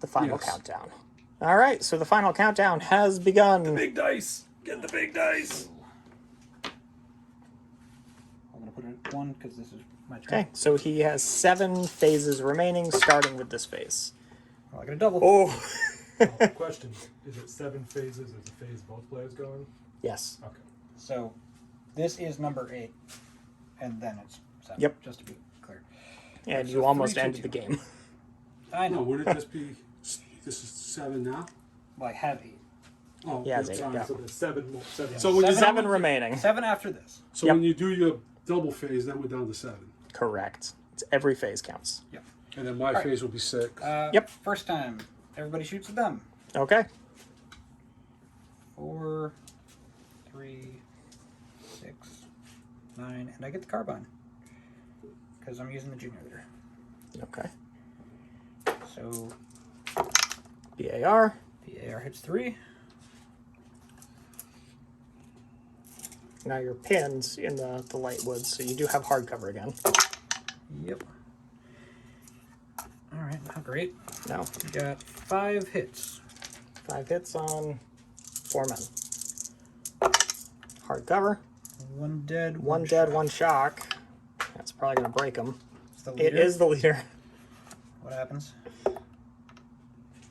the final Yes. countdown? All right. So the final countdown has begun. Big dice! Get the big dice! I'm going to put it at 1 because this is my turn. Okay. So he has 7 phases remaining, starting with this phase. Well, I got a double. Oh. Question: is it 7 phases? Is a phase both players going? Yes. Okay. So this is number 8, and then it's 7. Yep. Just to be clear. And So you almost 3, 2, ended 2. the game. I know. No, would it just be, this is 7 now? Well, I have 8. Oh, Yeah, that's they- fine. yeah. So there's 7 more. 7. So when you, 7 remaining. 7 after this. so Yep. when you do your double phase, then we're down to 7. Correct. It's every phase counts. Yep. And then my right. phase will be 6. Yep. First time, everybody shoots at them. Okay. 4, 3, 6, 9, and I get the carbine because I'm using the junior leader. Okay. So BAR. the AR hits 3. Now you're pinned in the light woods, so you do have hardcover again. Yep. All right, not great. No. We got 5 hits. 5 hits on 4 men. Hardcover. 1 dead. 1 dead, 1 shock. That's probably going to break him. It's the It leader. is the leader. What happens?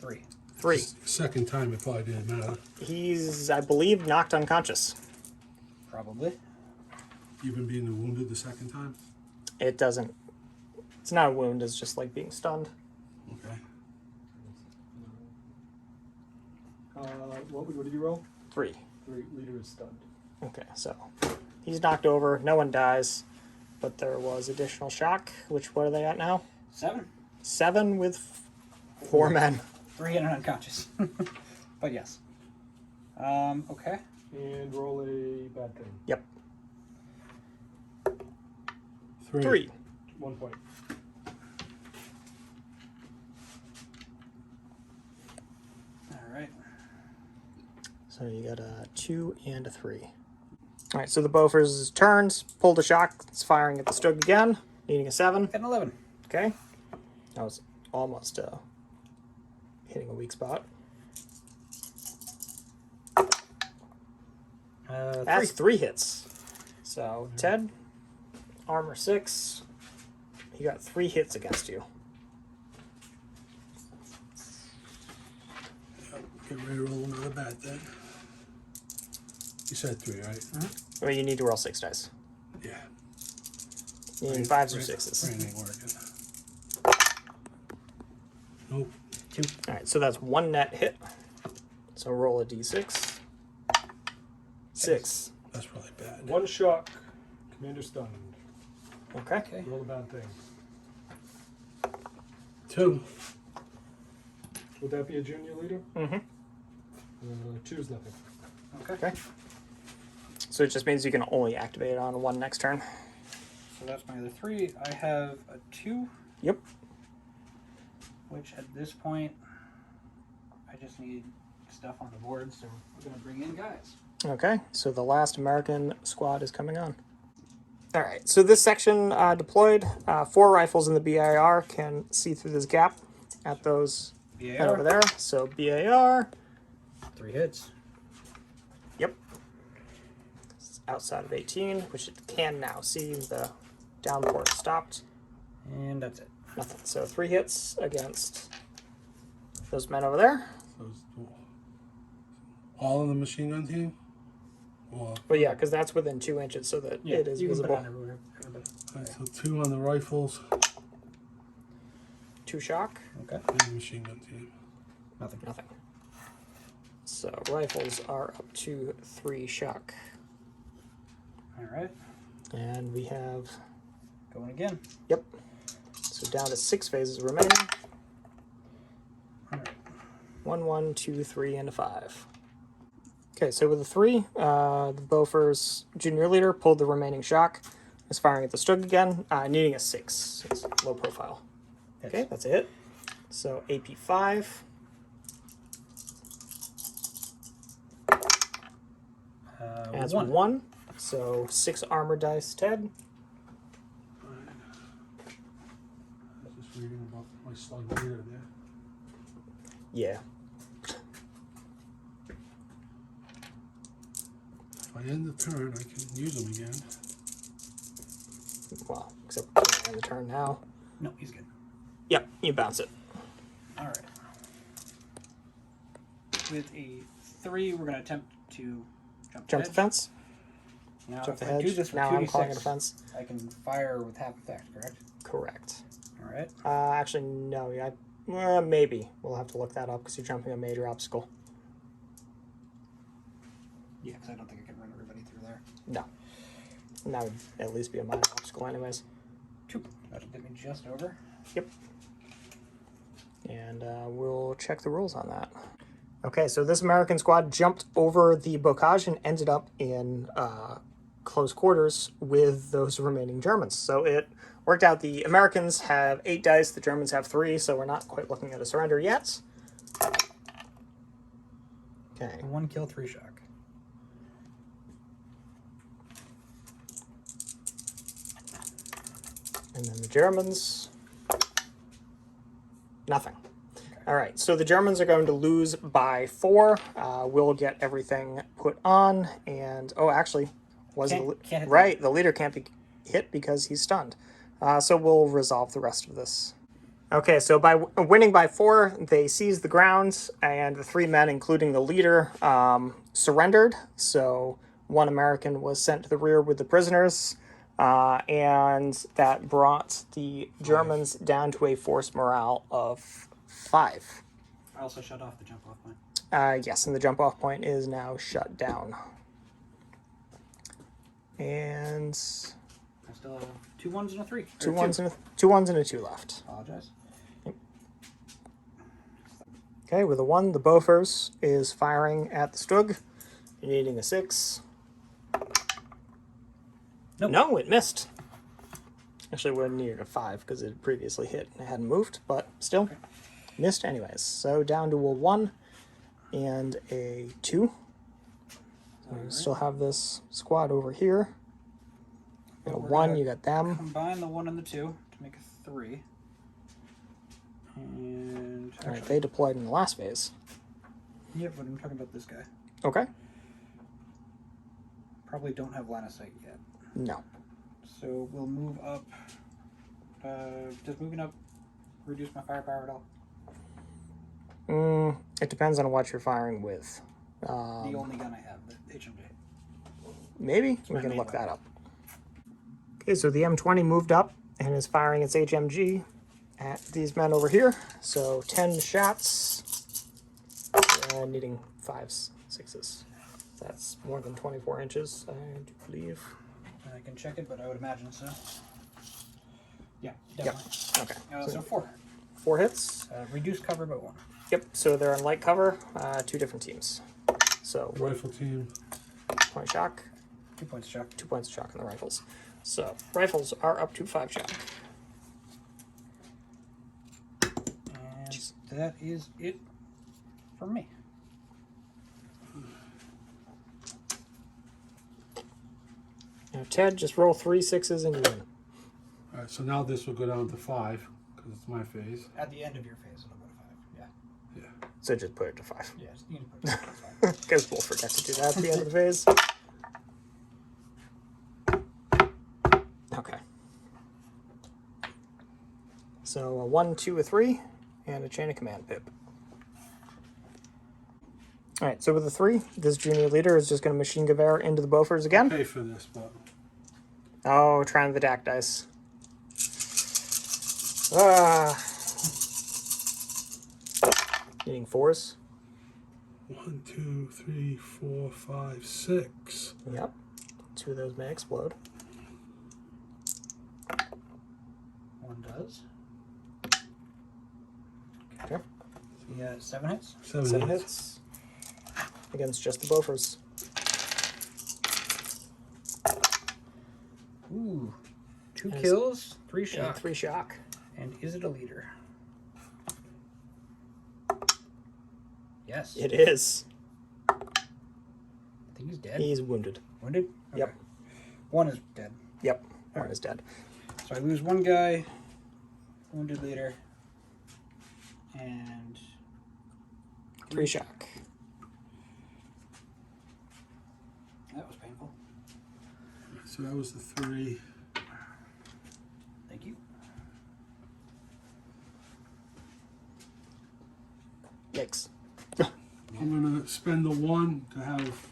3. 3. Second time, it probably didn't matter. He's, I believe, knocked unconscious. Probably. Even being wounded the second time? It doesn't. It's not a wound, it's just like being stunned. Okay. What did you roll? 3. 3. Leader is stunned. Okay, so he's knocked over. No one dies. But there was additional shock, which, what are they at now? 7. 7 with 4 men. 3 and an unconscious. But yes. Okay. And roll a bad thing. Yep. 3. 1 point. All right. So you got a 2 and a 3. All right, so the Bofors turns, pulled a shock, it's firing at the Stug again, needing a 7. Got an 11. Okay. That was almost hitting a weak spot. That's 3 hits. So Ted, armor 6. You got 3 hits against you. Get ready to roll another bat then. You said 3, right? Well, you need to roll 6 dice. Yeah. You need 5s or 6s. Brain ain't working. Nope. 2. All right, so that's 1 net hit. So roll a d6. 6. That's probably bad. 1 shock. Commander stunned. Okay. Okay. Roll a bad thing. 2. Would that be a junior leader? Mm-hmm. 2's nothing. Okay. So it just means you can only activate it on 1 next turn. So that's my other 3. I have a 2. Yep. Which at this point, I just need stuff on the board, so we're going to bring in guys. Okay, so the last American squad is coming on. All right, so this section deployed. 4 rifles in the BAR can see through this gap at those head over there. So BAR. 3 hits. Yep. It's outside of 18, which it can now see. The downpour stopped. And that's it. Nothing. So 3 hits against those men over there. So all in the machine gun team? Or, But yeah, because that's within 2 inches, so that it is you can put visible. on everybody. alright, so 2 on the rifles 2 shock. Okay. and the machine gun team. Nothing. Nothing. So rifles are up to 3 shock. All right. And we have, Going again. yep. So down to 6 phases remaining. All right. 1, 1, 2, 3, and a 5. Okay, so with the 3, the Bofors junior leader pulled the remaining shock. Is firing at the Stug again, needing a 6. It's low profile. Hits. Okay, that's a hit. So AP 5. That's 1. So 6 armor dice, Ted. I was just reading about my slug leader there. Yeah. If I end the turn, I can use them again. Well, except we can't end the turn now. No, he's good. Yep, you bounce it. All right. With a 3, we're going to attempt to jump Jump the the hedge. fence. Now, Jump if the I do hedge. this with Now I'm calling it a 2d6, fence. I can fire with half effect, correct? Correct. All right. Actually, no. Maybe. We'll have to look that up because you're jumping a major obstacle. Yeah, because I don't think I can run everybody through there. No. And that would at least be a minor obstacle anyways. 2. That'll get me just over. Yep. And we'll check the rules on that. Okay, so this American squad jumped over the bocage and ended up in close quarters with those remaining Germans. So it worked out. The Americans have 8 dice, the Germans have 3, so we're not quite looking at a surrender yet. Okay. 1 kill, 3 shock. And then the Germans, nothing. All right, so the Germans are going to lose by 4. We'll get everything put on, and actually, Can't hit right? The leader can't be hit because he's stunned. So we'll resolve the rest of this. Okay, so by winning by 4, they seized the ground, and the 3 men, including the leader, surrendered. So 1 American was sent to the rear with the prisoners. And that brought the Germans down to a force morale of 5. I also shut off the jump off point. Yes, and the jump off point is now shut down. And I still have 2 1s and a 3. 2 1s and 2 1s and a 2 left. Apologize. Okay, with a 1, the Bofors is firing at the Stug. You're needing a 6. Nope. No, it missed. Actually, we needed a 5 because it had previously hit and it hadn't moved, but still missed anyways. So down to a 1 and a 2. So we still have this squad over here. You got a We're 1, gonna you got them. Combine the 1 and the 2 to make a 3. And All right, actually, they deployed in the last phase. yeah, but I'm talking about this guy. Okay. Probably don't have line of sight yet. No. So we'll move up. Does moving up reduce my firepower at all? It depends on what you're firing with. The only gun I have, the HMJ. Maybe we my can main look weapon. that up. Okay, so the M20 moved up and is firing its HMG at these men over here. So 10 shots, needing 5s, 6s. That's more than 24 inches, I do believe. I can check it, but I would imagine so. Yeah, Yep. definitely. Okay. So 4. 4 hits. Reduced cover by 1. Yep. So they're in light cover. 2 different teams. So Rifle team. point shock. 2 points shock. 2 points of shock on the rifles. So rifles are up to 5 shock. And Jeez. that is it for me. Now Ted, just roll 3 6s and you win. All right, so now this will go down to 5 because it's my phase. At the end of your phase, it'll go to 5. Yeah. Yeah. So just put it to 5. Yeah, you can put it to 5. Because we'll forget to do that at the end of the phase. Okay. So a 1, 2, a 3, and a chain of command pip. Alright, so with the 3, this junior leader is just going to machine gewehr into the Bofors again. Pay for this, but Oh, trying the DAC dice. Ah. Needing 4s. 1, 2, 3, 4, 5, 6. Yep. 2 of those may explode. 1 does. Okay. So you got 7 hits. 7 hits against just the Bofors. Ooh. 2 Nice. kills, 3 And shock. 3 shock. And is it a leader? Yes. It is. I think he's dead. He's wounded. Wounded? Yep. 1 is dead. Yep. One is dead. So I lose 1 guy, wounded leader, and 3 shock. that was painful. So that was the 3. Thank you. Yikes. I'm gonna spend the 1 to have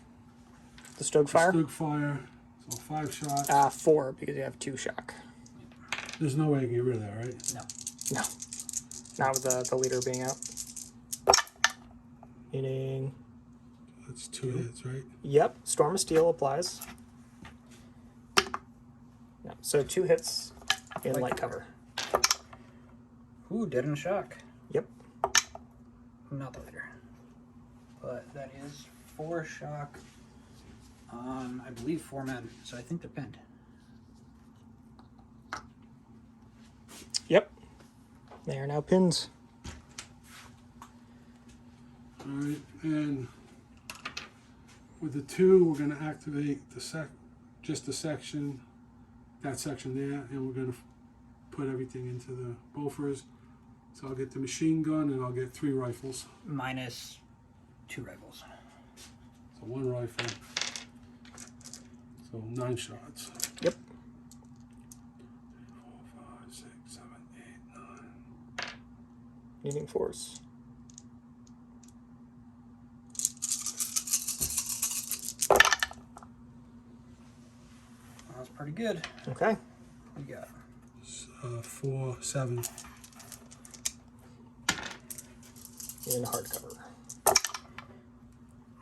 The Stoke fire? Stug fire. So 5 shots. 4 because you have 2 shock. There's no way to get rid of that, right? No. No. Not with the leader being out. Meaning, That's 2 hits, right? yep, Storm of Steel applies. No, so 2 hits in light cover. Ooh, dead in shock. Yep. Not the leader. But that is 4 shock on, I believe, 4 men. So I think they're pinned. Yep. They are now pinned. Alright, and with the 2, we're gonna activate the just the section, that section there, and we're gonna put everything into the Bofors. So I'll get the machine gun and I'll get 3 rifles. Minus 2 rifles. So 1 rifle. So 9 shots. Yep. 4, 5, 6, 7, 8, 9. Needing 4s. That's pretty good. Okay. What do you got? 4, 7. In hardcover.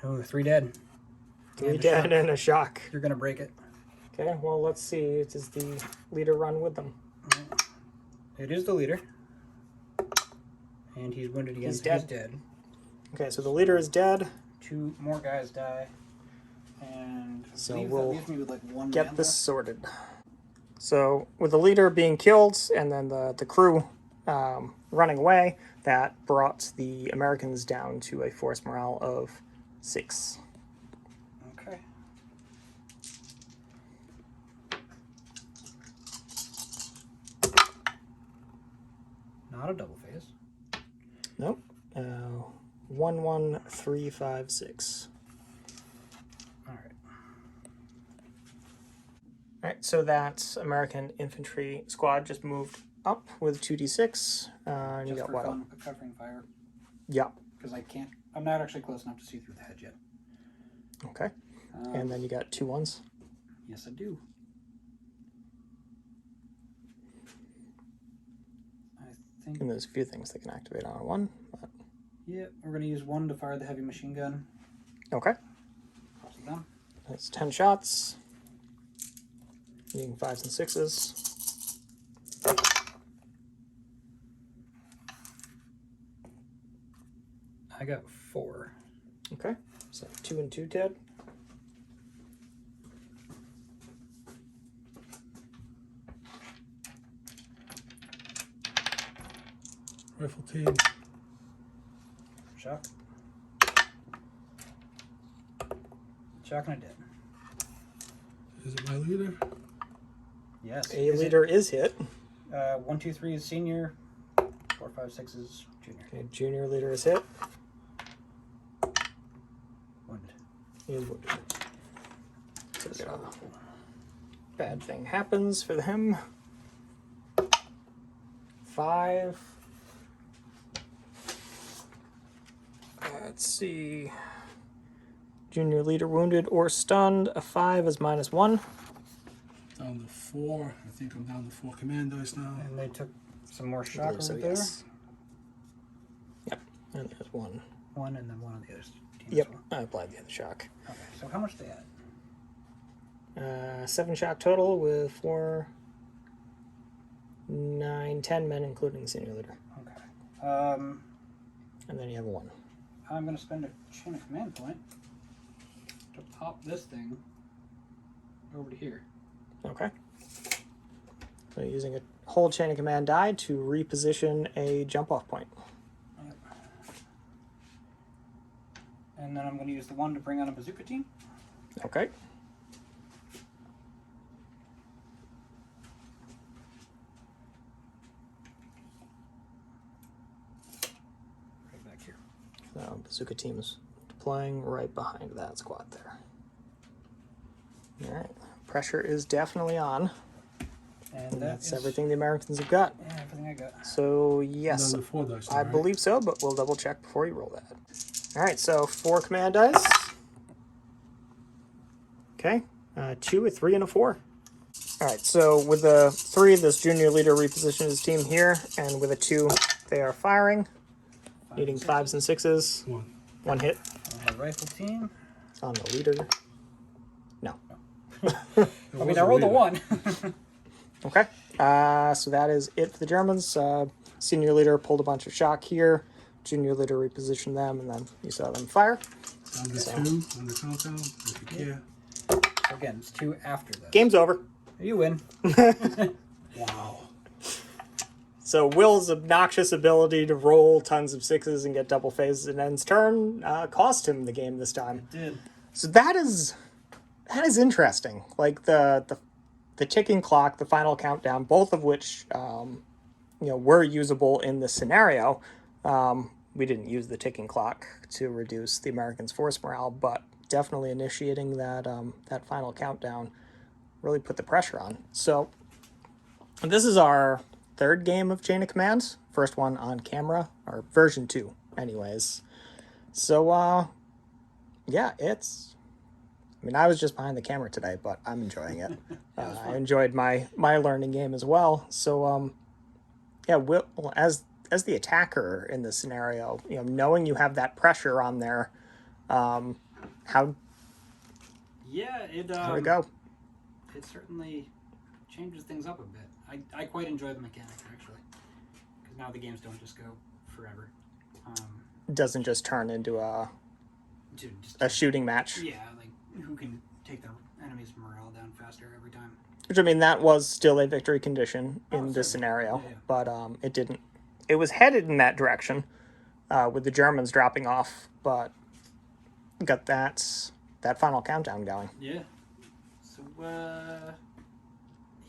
Oh, 3 dead. 3 And a dead shock. and a shock. You're gonna break it. Okay, well, let's see. Does the leader run with them? It is the leader. And he's wounded again. He's so dead. Okay, so the leader is dead. 2 more guys die. And I So believe we'll that leaves me with like 1 Get man this left. sorted. So with the leader being killed and then the crew running away, that brought the Americans down to a force morale of 6. Okay. Not a double phase. Nope. 11356. All right. All right, so that American infantry squad just moved up with 2d6. And you Just got for what? fun, covering fire. Yeah. Because I can't. I'm not actually close enough to see through the hedge yet. Okay. And then you got 2 1s. Yes, I do. I think. And there's a few things that can activate on a 1. But... Yeah, we're going to use 1 to fire the heavy machine gun. Okay. Cross it down. That's 10 shots. Using 5s and 6s. I got 4. Okay. So 2 and 2, Ted. Rifle team. Shock. Shock and a dead. Is it my leader? Yes. A leader is hit. 1, 2, 3 is senior. 4, 5, 6 is junior. Okay, junior leader is hit. Wounded. He is wounded. So bad thing happens for him. 5. Let's see. Junior leader wounded or stunned. A 5 is -1. Down to 4. I think I'm down to 4 command dice now. And they took some more I shock believe over so, there. yes. Yep. And there's 1. 1 and then 1 on the other team Yep. as well. I applied the other shock. Okay, so how much they add? 7 shock total with 4, 9, 10 men, including the senior leader. Okay. And then you have a 1. I'm going to spend a chain of command point to pop this thing over to here. Okay. So using a whole chain of command die to reposition a jump off point. Yep. And then I'm going to use the 1 to bring on a bazooka team. Okay. Right back here. So bazooka team's deploying right behind that squad there. Alright. Pressure is definitely on. And That's is everything the Americans have got. Yeah, everything I got. So yes, Down to 4 dice. I right? believe so, but we'll double check before you roll that. Alright, so 4 command dice. Okay. 2, a 3, and a 4. Alright, so with a 3, this junior leader repositioned his team here, and with a 2, they are firing, needing 5s and 6s. 1. 1 hit On the rifle team. on the leader. No. I mean, I rolled a 1. Okay. So that is it for the Germans. Senior leader pulled a bunch of shock here. Junior leader repositioned them, and then you saw them fire. Down to 2 on the countdown. If you care. Again, it's 2 after this. Game's over. You win. Wow. So Will's obnoxious ability to roll tons of 6s and get double phases in end's turn cost him the game this time. It did. So that is interesting. Like the ticking clock, the final countdown, both of which were usable in this scenario. We didn't use the ticking clock to reduce the Americans' force morale, but definitely initiating that final countdown really put the pressure on. So this is our 3rd game of Chain of Command. First one on camera, or version 2 anyways. So yeah, I was just behind the camera today, but I'm enjoying it. I enjoyed my learning game as well. So yeah, Will, as the attacker in this scenario, knowing you have that pressure on there, how'd it go? It certainly changes things up a bit. I quite enjoy the mechanic, actually. Because now the games don't just go forever. It doesn't just turn into a Just shooting match. Yeah, like who can take their enemy's morale down faster every time. Which, I mean, that was still a victory condition in this certainly. scenario, Yeah. but it didn't. It was headed in that direction with the Germans dropping off, but got that final countdown going. Yeah. So,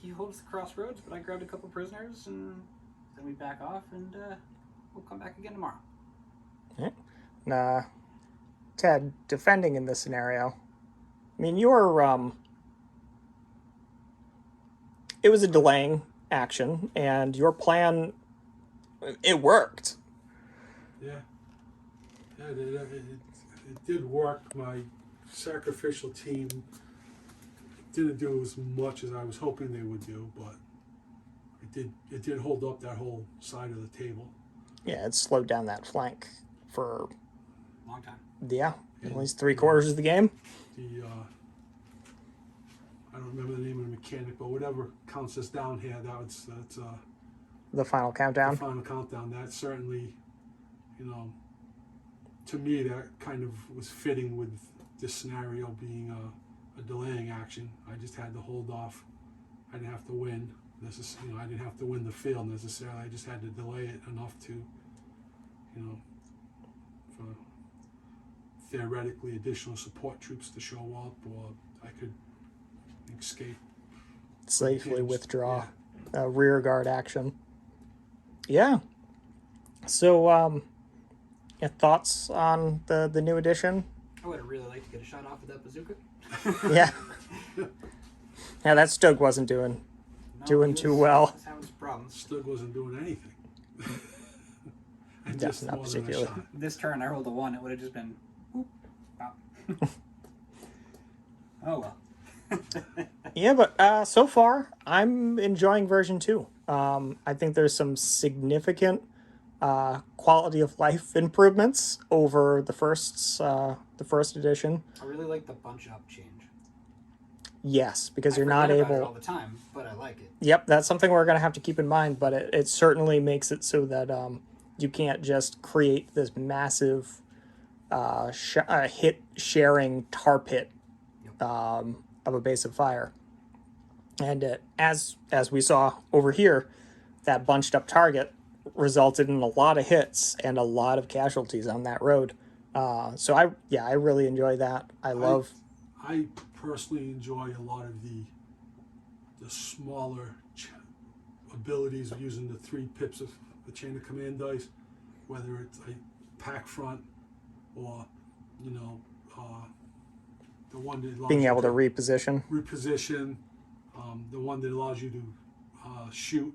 he holds the crossroads, but I grabbed a couple prisoners, and then we back off, and we'll come back again tomorrow. Ted, defending in this scenario, I mean, you're it was a delaying action, and your plan, it worked. Yeah. Yeah, it did work. My sacrificial team didn't do as much as I was hoping they would do, but it did hold up that whole side of the table. Yeah, it slowed down that flank for, Long time. yeah, at And, least 3/4 of the game. The I don't remember the name of the mechanic, but whatever counts us down here, that's The final countdown. the final countdown. That certainly, to me, that kind of was fitting with this scenario being a delaying action. I just had to hold off. I didn't have to win. I didn't have to win the field necessarily. I just had to delay it enough to, for theoretically additional support troops to show up, or I could escape. Safely Hinged. withdraw. Rear guard action. Yeah. So, thoughts on the new edition? I would have really liked to get a shot off with that bazooka. Yeah. Yeah, that Stug wasn't doing too well. That's having some problems. Stug wasn't doing anything. And Yeah, just not wasn't a particularly. shot. This turn I rolled a 1, it would have just been whoop, pop. Oh well. Yeah, but so far, I'm enjoying version 2. I think there's some significant quality of life improvements over the first edition. I really like the bunch up change. Yes, because I you're not forget about it all able. the time, but I like it. Yep, that's something we're going to have to keep in mind, but it certainly makes it so that you can't just create this massive hit sharing tar pit of a base of fire. And as we saw over here, that bunched up target resulted in a lot of hits and a lot of casualties on that road. So I really enjoy that. I personally enjoy a lot of the smaller abilities of using the 3 pips of the chain of command dice, whether it's a pack front or the one that allows being you able to reposition. the one that allows you to shoot.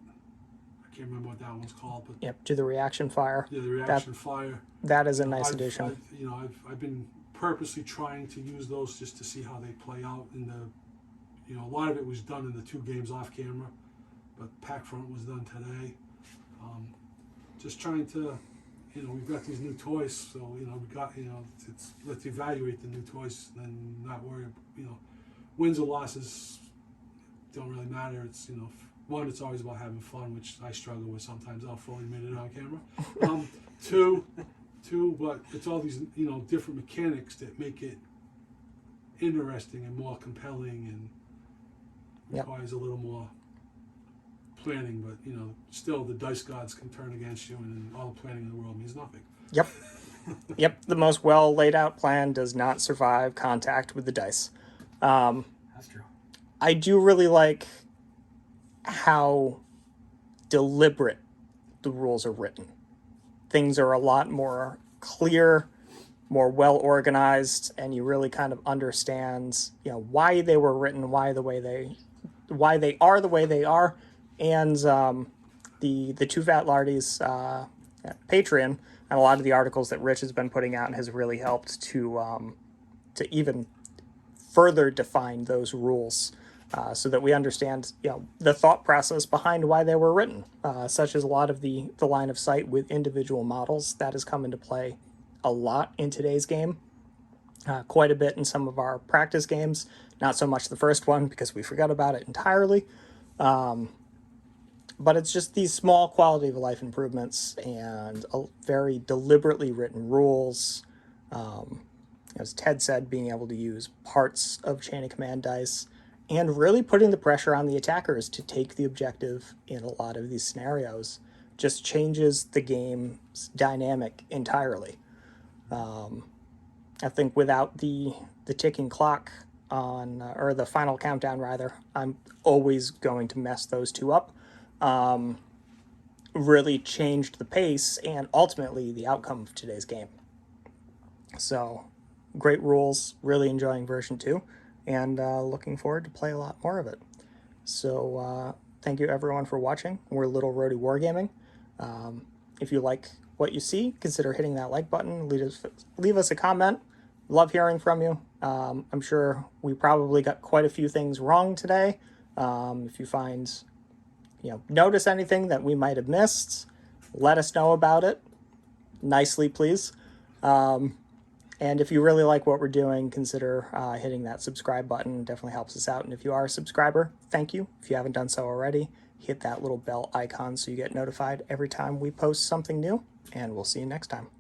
I can't remember what that one's called, but Yep, to the reaction fire. yeah, the reaction fire. That is a nice addition. I've been purposely trying to use those just to see how they play out in the, a lot of it was done in the 2 games off camera, but pack front was done today. Just trying to, we've got these new toys, so let's evaluate the new toys and not worry. Wins or losses don't really matter. It's one, it's always about having fun, which I struggle with sometimes. I'll fully admit it on camera. Two, but it's all these different mechanics that make it interesting and more compelling, and requires a little more planning. But still, the dice gods can turn against you, and all the planning in the world means nothing. Yep. Yep, the most well laid out plan does not survive contact with the dice. That's true. I do really like how deliberate the rules are written. Things are a lot more clear, more well organized, and you really kind of understand, why they were written, why they are the way they are, and the Two Fat Lardies Patreon and a lot of the articles that Rich has been putting out has really helped to even further define those rules. So that we understand, the thought process behind why they were written, such as a lot of the line of sight with individual models that has come into play a lot in today's game, quite a bit in some of our practice games. Not so much the first one because we forgot about it entirely, but it's just these small quality of life improvements and very deliberately written rules. As Ted said, being able to use parts of chain of command dice and really putting the pressure on the attackers to take the objective in a lot of these scenarios just changes the game's dynamic entirely. I think without the ticking clock or the final countdown rather, I'm always going to mess those two up. really changed the pace and ultimately the outcome of today's game. So, great rules, really enjoying version 2, and looking forward to play a lot more of it. So, thank you everyone for watching. We're Little Rhody Wargaming. If you like what you see, consider hitting that like button, leave us a comment. Love hearing from you. I'm sure we probably got quite a few things wrong today. If you find, notice anything that we might have missed, let us know about it. Nicely, please. And if you really like what we're doing, consider hitting that subscribe button. It definitely helps us out. And if you are a subscriber, thank you. If you haven't done so already, hit that little bell icon so you get notified every time we post something new. And we'll see you next time.